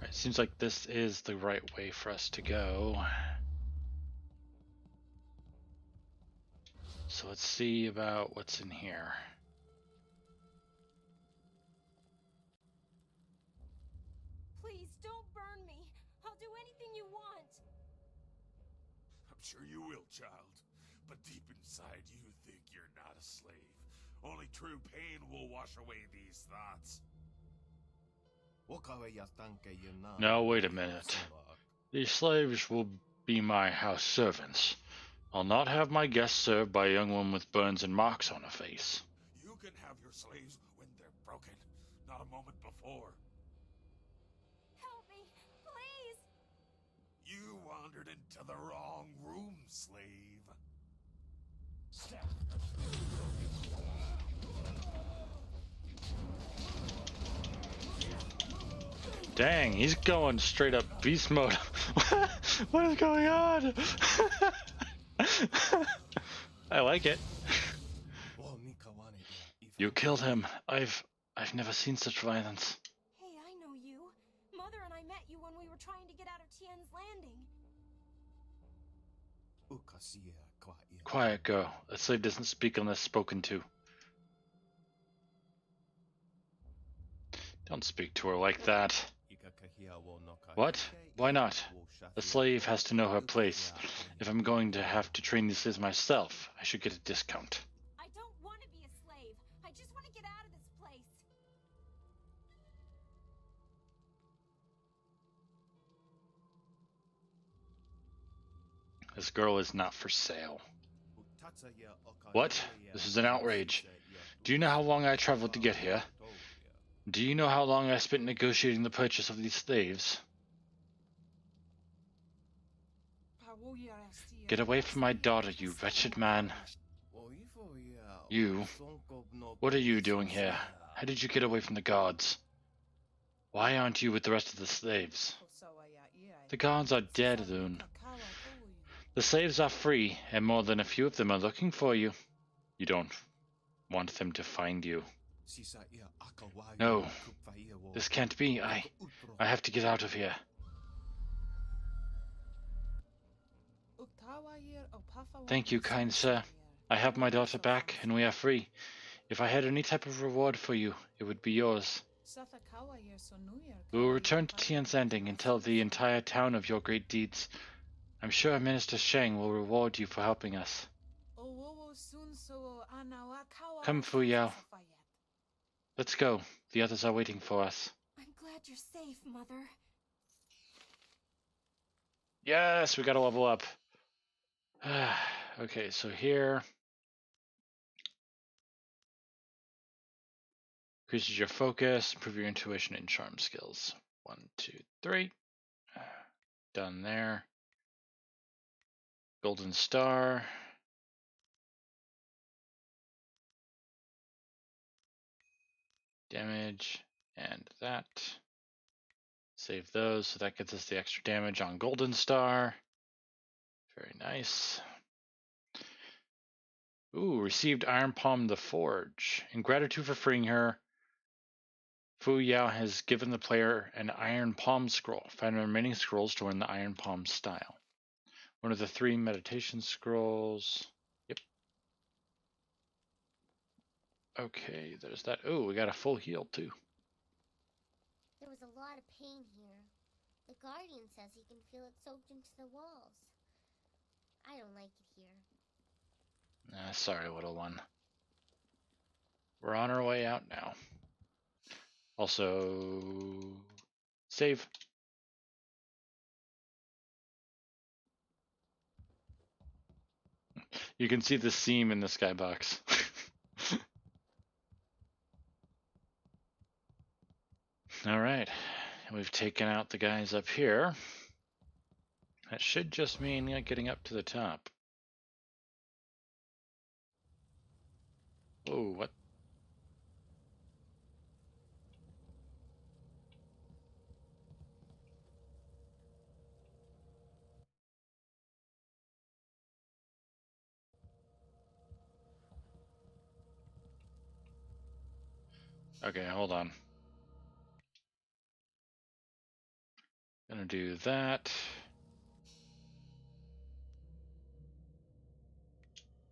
Alright, seems like this is the right way for us to go. So let's see about what's in here. Please don't burn me. I'll do anything you want. I'm sure you will, child. But deep inside, you think you're not a slave. Only true pain will wash away these thoughts. Now wait a minute. These slaves will be my house servants. I'll not have my guests served by a young woman with burns and marks on her face. You can have your slaves when they're broken, not a moment before. Help me, please. You wandered into the wrong room, slave. Staff. Dang, he's going straight up beast mode. What is going on? I like it. You killed him. I've never seen such violence. Hey, I know you. Mother and I met you when we were trying to get out of Tian's Landing. Quiet, girl. A slave doesn't speak unless spoken to. Don't speak to her like that. What? Why not? A slave has to know her place. If I'm going to have to train these slaves myself, I should get a discount. I don't want to be a slave. I just want to get out of this place. This girl is not for sale. What? This is an outrage. Do you know how long I traveled to get here? Do you know how long I spent negotiating the purchase of these slaves? Get away from my daughter, you wretched man. You. What are you doing here? How did you get away from the guards? Why aren't you with the rest of the slaves? The guards are dead, Loon. The slaves are free, and more than a few of them are looking for you. You don't want them to find you. No, this can't be. I have to get out of here. Thank you, kind sir. I have my daughter back, and we are free. If I had any type of reward for you, it would be yours. We will return to Tian's Ending and tell the entire town of your great deeds. I'm sure Minister Sheng will reward you for helping us. Come, Fu Yao. Let's go. The others are waiting for us. I'm glad you're safe, Mother. Yes, we gotta level up. Okay, so here. Increases your focus, improve your intuition and charm skills. 1, 2, 3. Done there. Golden Star. Damage. And that. Save those, so that gets us the extra damage on Golden Star. Very nice. Ooh, received Iron Palm the Forge. In gratitude for freeing her, Fu Yao has given the player an Iron Palm scroll. Find the remaining scrolls to learn the Iron Palm style. One of the 3 meditation scrolls. Yep. Okay, there's that. Oh, we got a full heal too. There was a lot of pain here. The Guardian says he can feel it soaked into the walls. I don't like it here. Sorry, little one. We're on our way out now. Also, save. You can see the seam in the skybox. Alright, we've taken out the guys up here. That should just mean getting up to the top. Whoa, what? Okay, hold on. Gonna do that.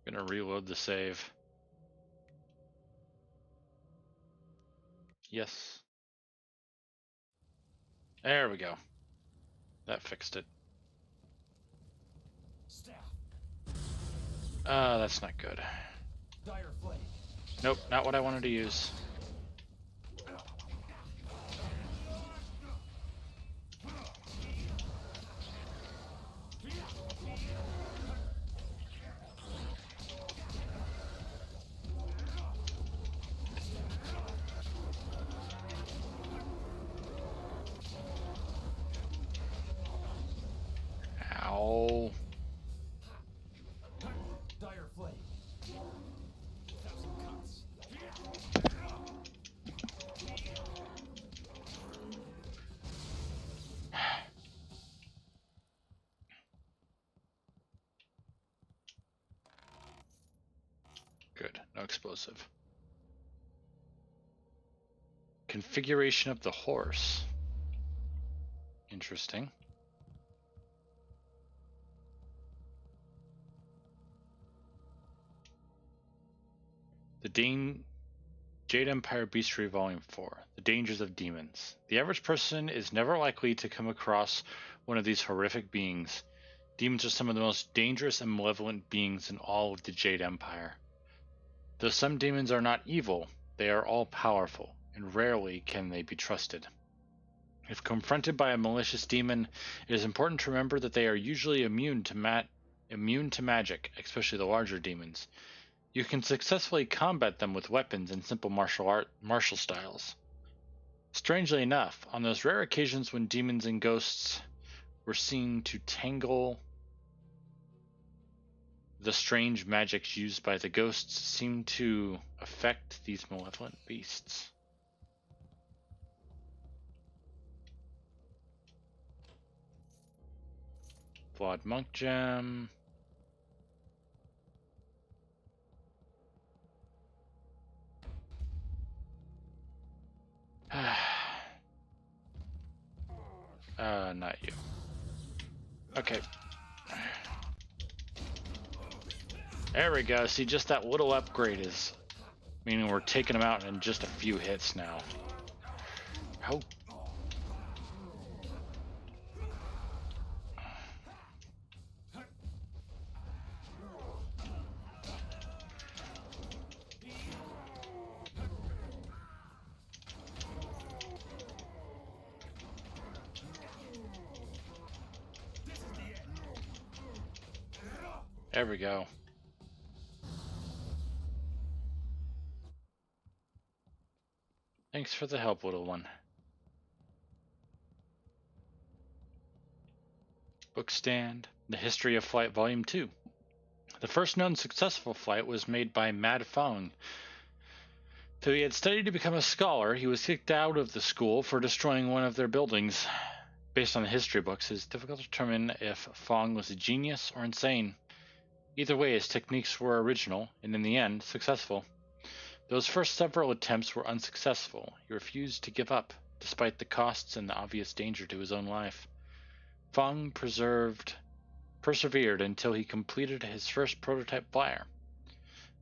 Gonna reload the save. Yes. There we go. That fixed it. That's not good. Nope, not what I wanted to use. Ow. Good, no explosive. Configuration of the horse. Interesting. The Jade Empire Beastry Volume 4. The Dangers of Demons. The average person is never likely to come across one of these horrific beings. Demons are some of the most dangerous and malevolent beings in all of the Jade Empire. Though some demons are not evil, they are all powerful, and rarely can they be trusted. If confronted by a malicious demon, it is important to remember that they are usually immune to immune to magic, especially the larger demons. You can successfully combat them with weapons and simple martial styles. Strangely enough, on those rare occasions when demons and ghosts were seen to tangle, the strange magics used by the ghosts seemed to affect these malevolent beasts. Flawed Monk Gem. Not you. Okay. There we go. See, just that little upgrade is meaning we're taking them out in just a few hits now. Oh. There we go. Thanks for the help, little one. Bookstand, The History of Flight Volume 2. The first known successful flight was made by Mad Fong. Though he had studied to become a scholar, he was kicked out of the school for destroying one of their buildings. Based on the history books, it is difficult to determine if Fong was a genius or insane. Either way, his techniques were original, and in the end, successful. Those first several attempts were unsuccessful. He refused to give up, despite the costs and the obvious danger to his own life. Fong persevered until he completed his first prototype flyer.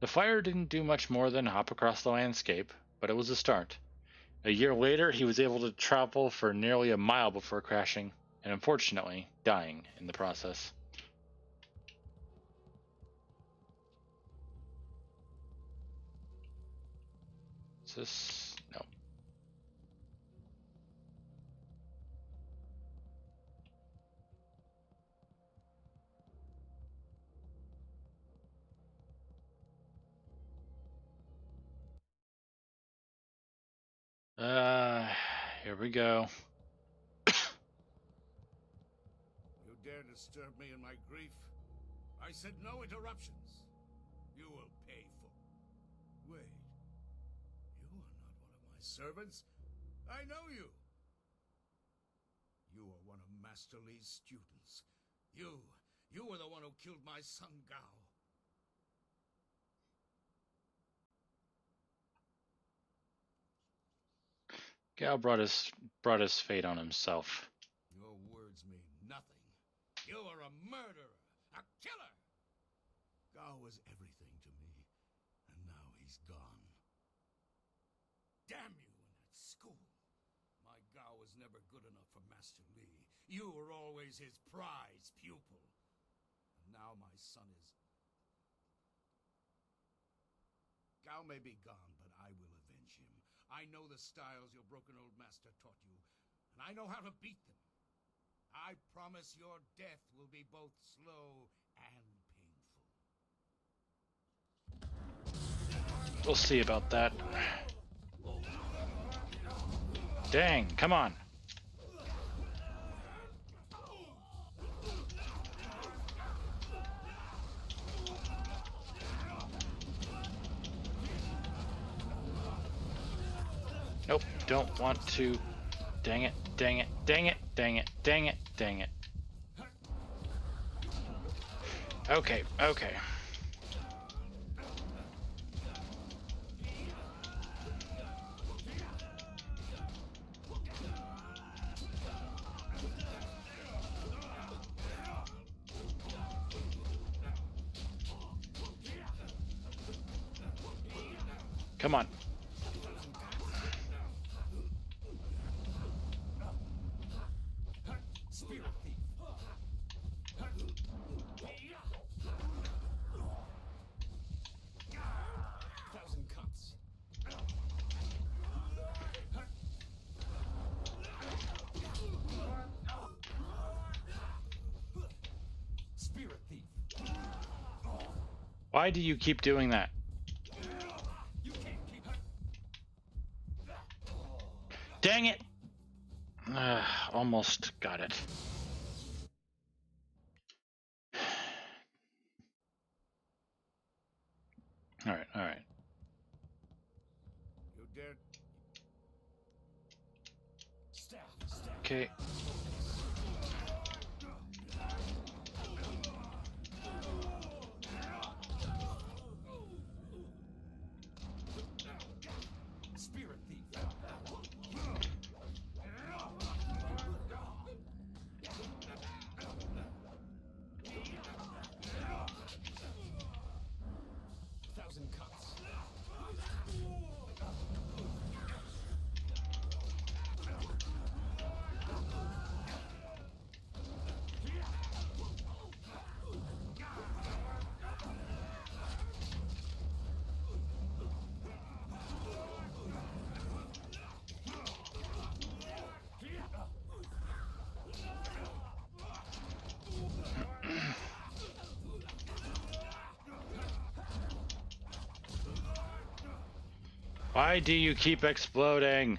The flyer didn't do much more than hop across the landscape, but it was a start. A year later, he was able to travel for nearly a mile before crashing, and unfortunately, dying in the process. Is this? No. Here we go. You dare disturb me in my grief? I said no interruptions. You will pay for... Wait. You are not one of my servants. I know you. You are one of Master Li's students. You were the one who killed my son Gao. Gao brought his fate on himself. Your words mean nothing. You are a murderer, a killer. Gao was everything to me, and now he's gone. Damn you and that school. My Gao was never good enough for Master Li. You were always his prize pupil. And now my son is... Gao may be gone, but I will avenge him. I know the styles your broken old master taught you, and I know how to beat them. I promise your death will be both slow and painful. We'll see about that. Dang, come on. Nope, don't want to. Dang it, dang it, dang it, dang it, dang it, dang it. Okay, okay. Come on. Why do you keep doing that? Dang it! Almost got it. Alright, alright. You dared. Okay. Spirit thief. Thousand cuts. Why do you keep exploding?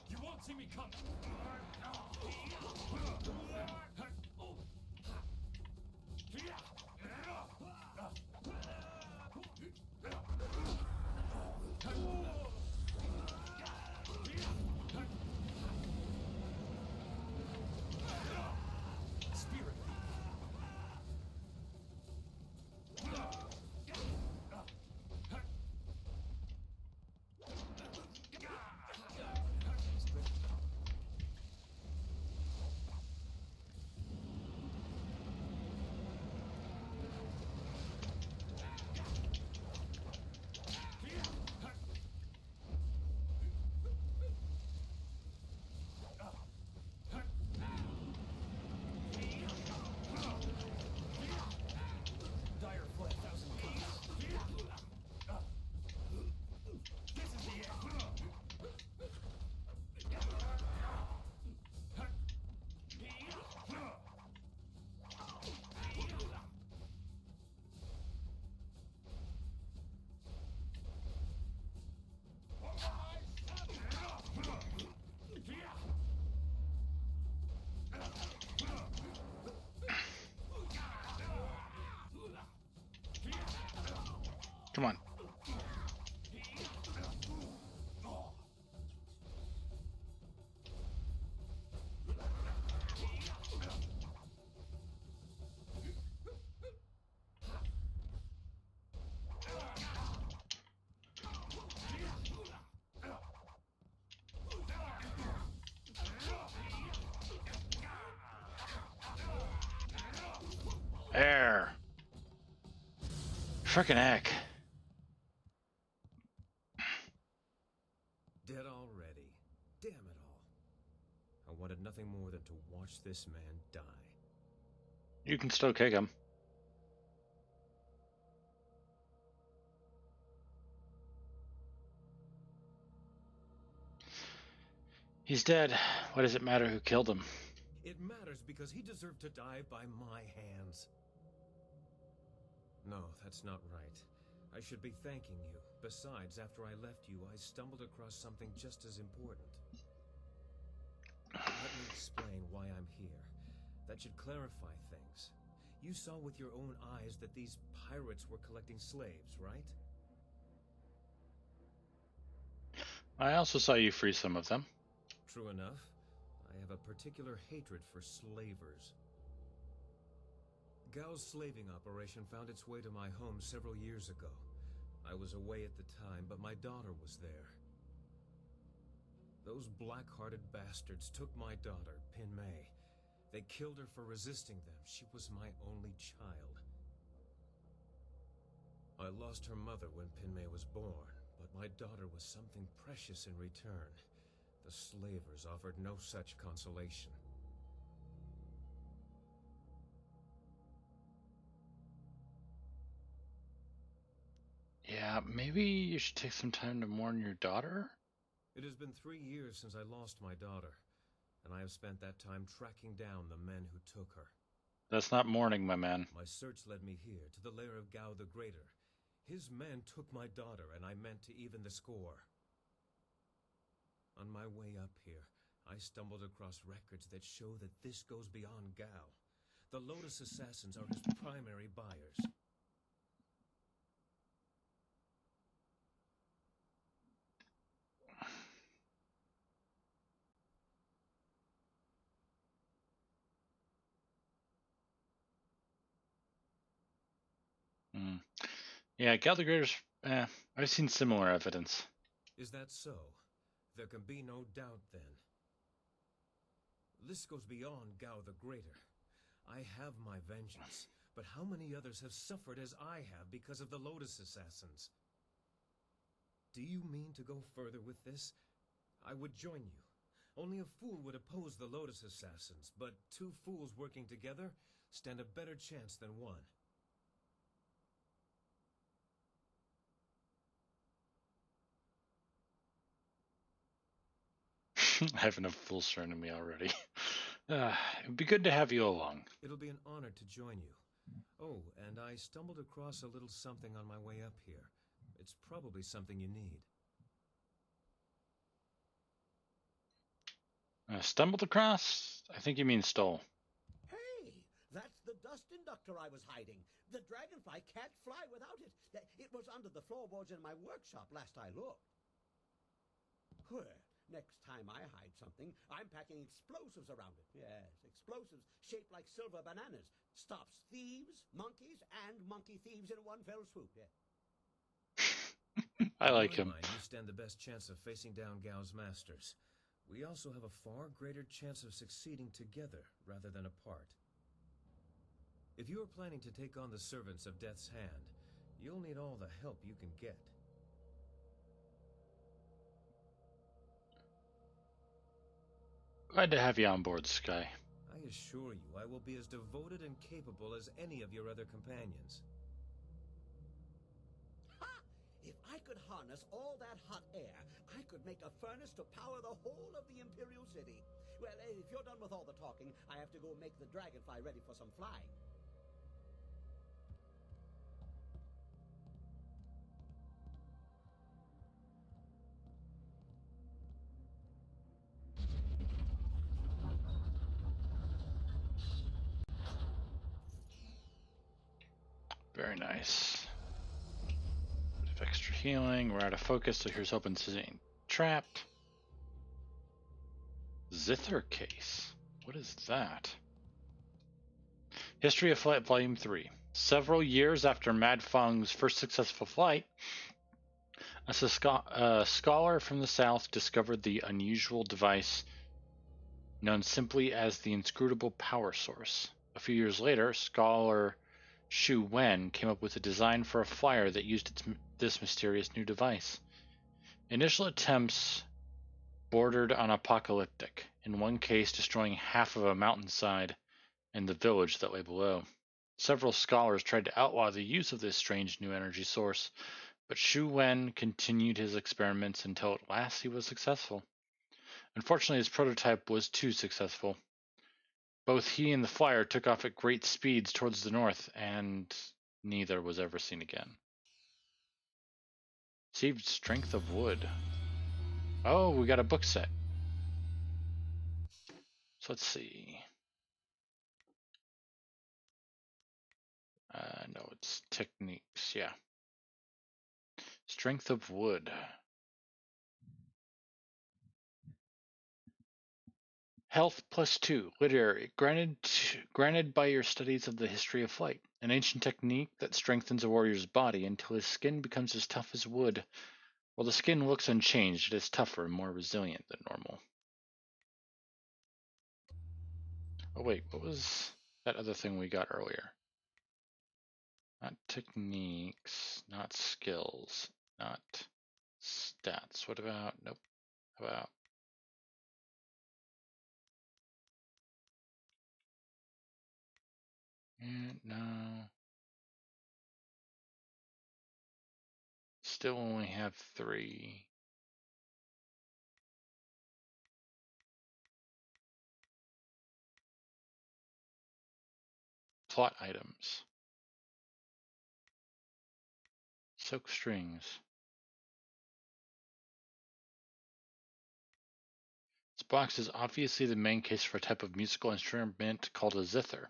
You won't see me coming. Spirit thief. Dire fled, thousand cuts. This is the end. Come on. There. Frickin' heck. Dead already. Damn it all. I wanted nothing more than to watch this man die. You can still kick him. He's dead. What does it matter who killed him? It matters because he deserved to die by my hands. No, that's not right. I should be thanking you. Besides, after I left you, I stumbled across something just as important. Let me explain why I'm here. That should clarify things. You saw with your own eyes that these pirates were collecting slaves, right? I also saw you free some of them. True enough. I have a particular hatred for slavers. Gal's slaving operation found its way to my home several years ago. I was away at the time, but my daughter was there. Those black-hearted bastards took my daughter, Pin May. They killed her for resisting them. She was my only child. I lost her mother when Pin May was born, but my daughter was something precious in return. The slavers offered no such consolation. Yeah, maybe you should take some time to mourn your daughter? It has been 3 years since I lost my daughter, and I have spent that time tracking down the men who took her. That's not mourning, my man. My search led me here, to the lair of Gao the Greater. His men took my daughter, and I meant to even the score. On my way up here, I stumbled across records that show that this goes beyond Gao. The Lotus Assassins are his primary buyers. Mm. Yeah, Gal the Greater's. I've seen similar evidence. Is that so? There can be no doubt, then. This goes beyond Gao the Greater. I have my vengeance, but how many others have suffered as I have because of the Lotus Assassins? Do you mean to go further with this? I would join you. Only a fool would oppose the Lotus Assassins, but two fools working together stand a better chance than one. I have enough fools surrounding me already. It'd be good to have you along. It'll be an honor to join you. Oh, and I stumbled across a little something on my way up here. It's probably something you need. Stumbled across? I think you mean stole. Hey, that's the dust inductor I was hiding. The dragonfly can't fly without it. It was under the floorboards in my workshop last I looked. Well, next time I hide something, I'm packing explosives around it. Yes, explosives shaped like silver bananas. Stops thieves, monkeys, and monkey thieves in one fell swoop. Yeah. I like in him. my mind, you stand the best chance of facing down Gao's masters. We also have a far greater chance of succeeding together rather than apart. If you are planning to take on the servants of Death's Hand, you'll need all the help you can get. Glad to have you on board, Sky. I assure you, I will be as devoted and capable as any of your other companions. Ha! If I could harness all that hot air, I could make a furnace to power the whole of the Imperial City. Well, if you're done with all the talking, I have to go make the dragonfly ready for some flying. Very nice. Bit of extra healing. We're out of focus, so here's hoping this ain't trapped. Zither case. What is that? History of Flight Volume 3. Several years after Mad Fung's first successful flight, a scholar from the south discovered the unusual device known simply as the Inscrutable Power Source. A few years later, scholar Shu Wen came up with a design for a flyer that used this mysterious new device. Initial attempts bordered on apocalyptic, in one case destroying half of a mountainside and the village that lay below. Several scholars tried to outlaw the use of this strange new energy source, but Shu Wen continued his experiments until at last he was successful. Unfortunately, his prototype was too successful. Both he and the flyer took off at great speeds towards the north, and neither was ever seen again. Received Strength of Wood. Oh, we got a book set. So let's see. No, it's techniques, yeah. Strength of Wood. Health +2, literary, granted by your studies of the history of flight. An ancient technique that strengthens a warrior's body until his skin becomes as tough as wood. While the skin looks unchanged, it is tougher and more resilient than normal. Oh wait, what was that other thing we got earlier? Not techniques, not skills, not stats. What about, nope, how about no. Still only have 3. plot items. Silk strings. This box is obviously the main case for a type of musical instrument called a zither.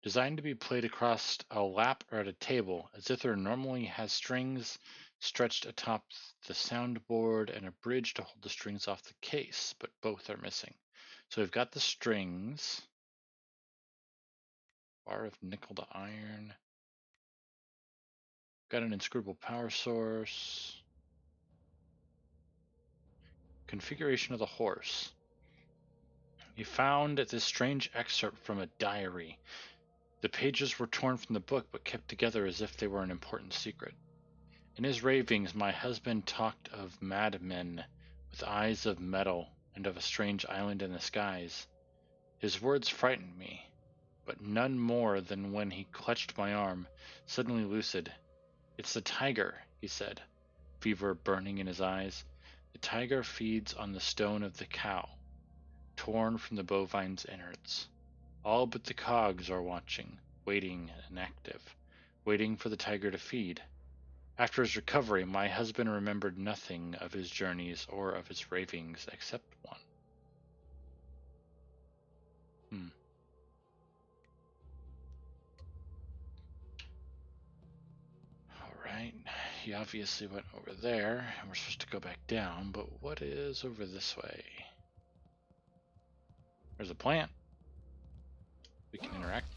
Designed to be played across a lap or at a table, a zither normally has strings stretched atop the soundboard and a bridge to hold the strings off the case, but both are missing. So we've got the strings, bar of nickel to iron, got an inscrutable power source, configuration of the horse. He found this strange excerpt from a diary. The pages were torn from the book, but kept together as if they were an important secret. In his ravings, my husband talked of madmen with eyes of metal and of a strange island in the skies. His words frightened me, but none more than when he clutched my arm, suddenly lucid. "It's the tiger," he said, fever burning in his eyes. "The tiger feeds on the stone of the cow, torn from the bovine's innards. All but the cogs are watching, waiting and active, waiting for the tiger to feed." After his recovery, my husband remembered nothing of his journeys or of his ravings except one. Alright, he obviously went over there, and we're supposed to go back down, but what is over this way? There's a plant. We can interact.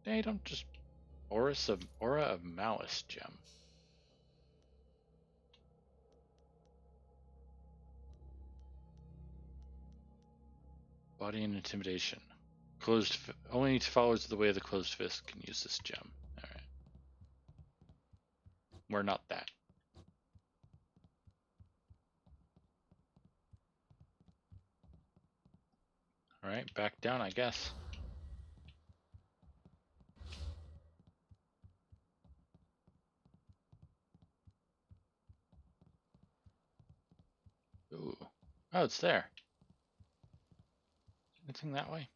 They don't just... Aura of Malice gem. Body and intimidation. Only followers of the way of the closed fist can use this gem. Alright. We're not that. Alright, back down, I guess. Ooh. Oh, it's there. Anything that way?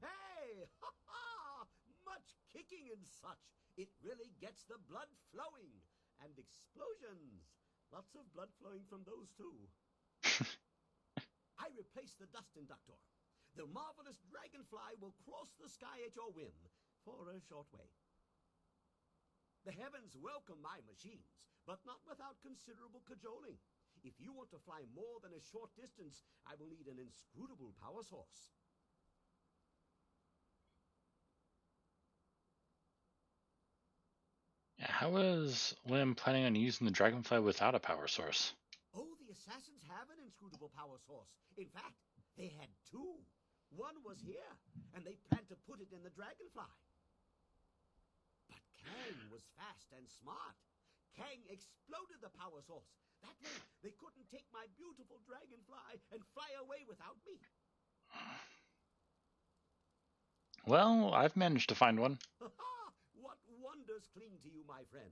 Hey! Ha ha! Much kicking and such. It really gets the blood flowing. And explosions. Lots of blood flowing from those too. I replaced the dust inductor. The marvelous dragonfly will cross the sky at your whim for a short way. The heavens welcome my machines, but not without considerable cajoling. If you want to fly more than a short distance, I will need an inscrutable power source. How is Lim planning on using the dragonfly without a power source? Oh, the assassins have an inscrutable power source. In fact, they had two. One was here, and they planned to put it in the dragonfly. But Kang was fast and smart. Kang exploded the power source. That way, they couldn't take my beautiful dragonfly and fly away without me. Well, I've managed to find one. What wonders cling to you, my friend?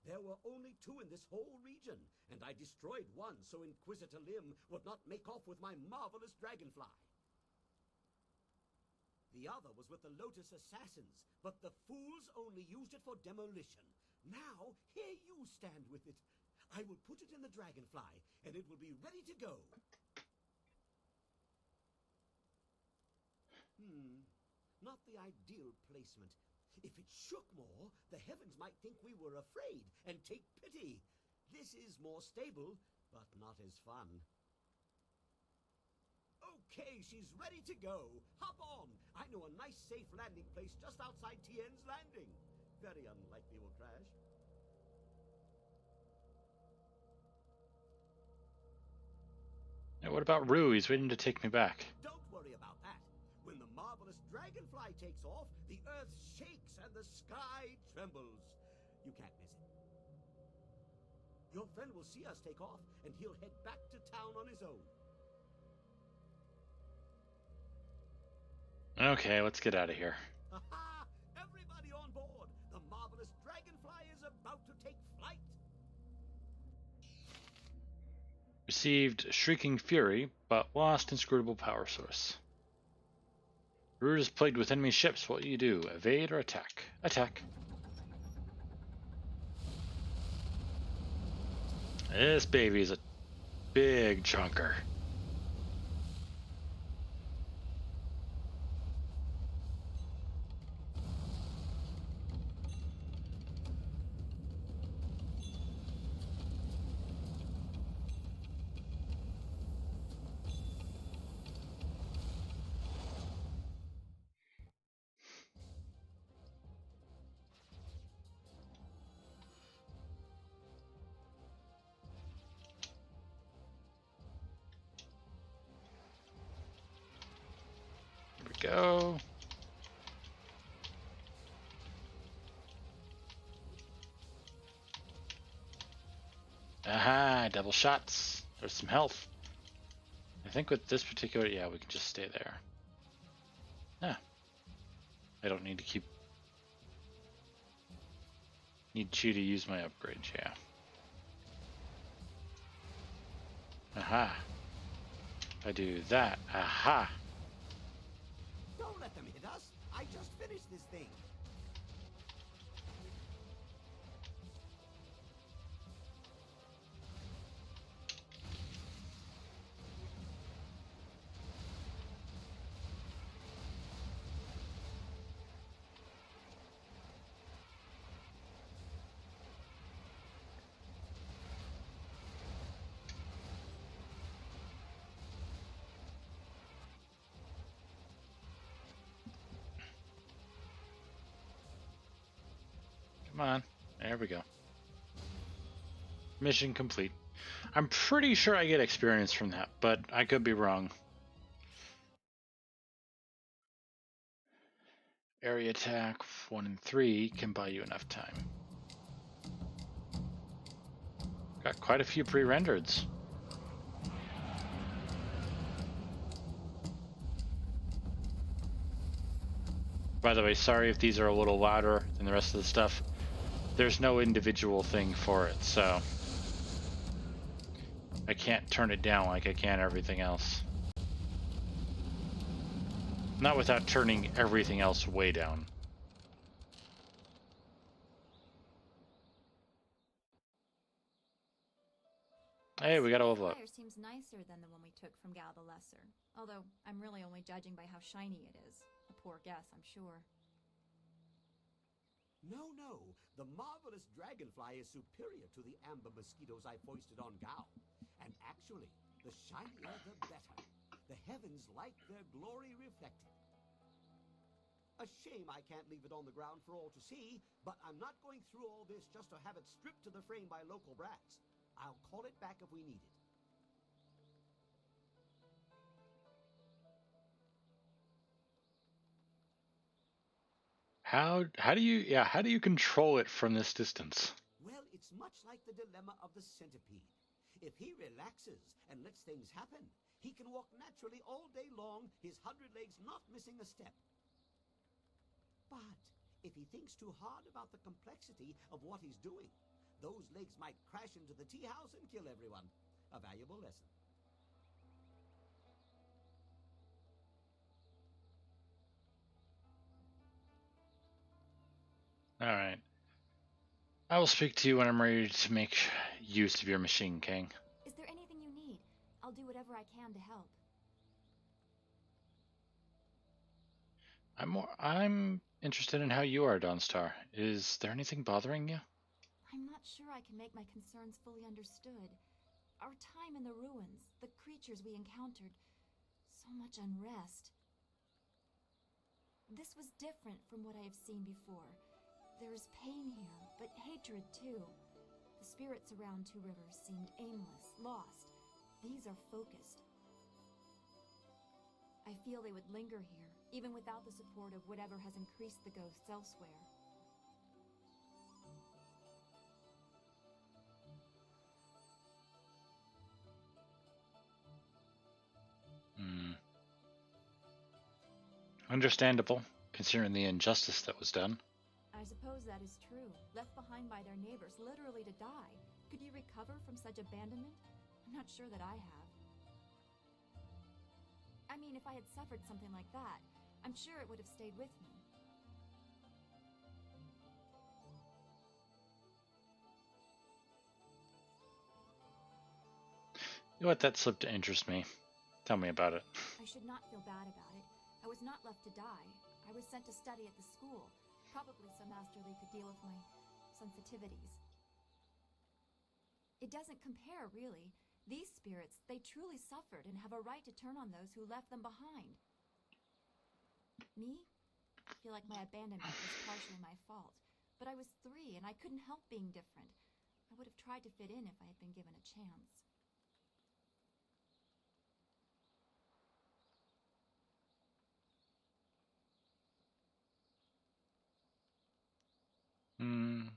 There were only two in this whole region, and I destroyed one so Inquisitor Lim would not make off with my marvelous dragonfly. The other was with the Lotus Assassins, but the fools only used it for demolition. Now, here you stand with it. I will put it in the dragonfly, and it will be ready to go. Not the ideal placement. If it shook more, the heavens might think we were afraid and take pity. This is more stable, but not as fun. Okay, she's ready to go. Hop on. I know a nice safe landing place just outside Tien's Landing. Very unlikely we'll crash. Hey, what about Rue? He's waiting to take me back. Don't worry about that. When the marvelous dragonfly takes off, the earth shakes and the sky trembles. You can't miss it. Your friend will see us take off, and he'll head back to town on his own. Okay, let's get out of here. Ha-ha! Everybody on board! The marvelous dragonfly is about to take flight! Received Shrieking Fury, but lost Inscrutable Power Source. Route is plagued with enemy ships. What will you do? Evade or attack? Attack. This baby is a big chunker. Here we go. Aha, double shots. There's some health. I think with this particular, yeah, we can just stay there. Yeah. I don't need to keep... Need you to use my upgrades, yeah. Aha. If I do that, aha. Don't let them hit us. I just finished this thing. Come on. There we go. Mission complete. I'm pretty sure I get experience from that, but I could be wrong. Area attack 1 and 3 can buy you enough time. Got quite a few pre-rendereds. By the way, sorry if these are a little louder than the rest of the stuff. There's no individual thing for it, so I can't turn it down like I can everything else. Not without turning everything else way down. Hey, we got a level up. Fire seems nicer than the one we took from Gal the Lesser. Although I'm really only judging by how shiny it is. A poor guess, I'm sure. No. The marvelous dragonfly is superior to the amber mosquitoes I foisted on Gao. And actually, the shinier the better. The heavens like their glory reflected. A shame I can't leave it on the ground for all to see, but I'm not going through all this just to have it stripped to the frame by local brats. I'll call it back if we need it. How do you control it from this distance? Well, it's much like the dilemma of the centipede. If he relaxes and lets things happen, he can walk naturally all day long, his 100 legs not missing a step. But if he thinks too hard about the complexity of what he's doing, those legs might crash into the tea house and kill everyone. A valuable lesson. Alright. I will speak to you when I'm ready to make use of your machine, King. Is there anything you need? I'll do whatever I can to help. I'm interested in how you are, Dawnstar. Is there anything bothering you? I'm not sure I can make my concerns fully understood. Our time in the ruins, the creatures we encountered, so much unrest. This was different from what I have seen before. There is pain here, but hatred too. The spirits around Two Rivers seemed aimless, lost. These are focused. I feel they would linger here, even without the support of whatever has increased the ghosts elsewhere. Understandable, considering the injustice that was done. I suppose that is true. Left behind by their neighbors, literally to die. Could you recover from such abandonment? I'm not sure that I have. I mean, if I had suffered something like that, I'm sure it would have stayed with me. You know what? That slipped to interest me. Tell me about it. I should not feel bad about it. I was not left to die. I was sent to study at the school, probably so Master Lee could deal with my sensitivities. It doesn't compare, really. These spirits, they truly suffered and have a right to turn on those who left them behind. Me? I feel like my abandonment was partially my fault. But I was 3 and I couldn't help being different. I would have tried to fit in if I had been given a chance. Hmm.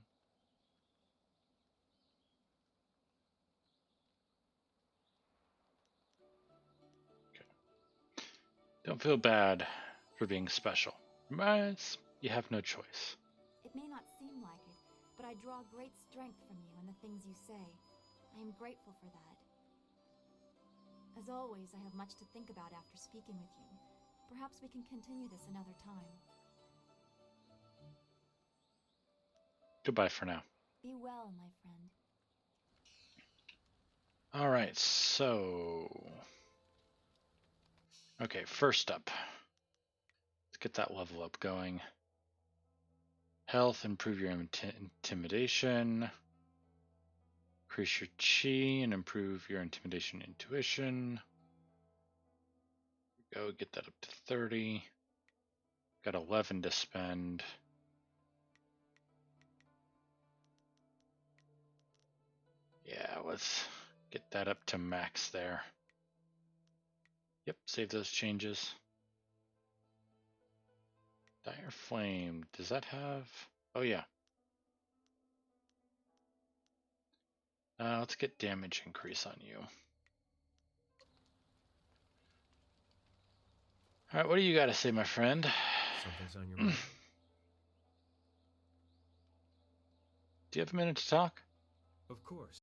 Don't feel bad for being special. But you have no choice. It may not seem like it, but I draw great strength from you and the things you say. I am grateful for that. As always, I have much to think about after speaking with you. Perhaps we can continue this another time. Goodbye for now. Be well, my friend. All right, so... Okay, first up. Let's get that level up going. Health, improve your intimidation. Increase your chi and improve your intimidation intuition. Go get that up to 30. Got 11 to spend. Yeah, let's get that up to max there. Yep, save those changes. Dire Flame, does that have... Oh yeah. Let's get damage increase on you. Alright, what do you got to say, my friend? Something's on your mind. Do you have a minute to talk? Of course.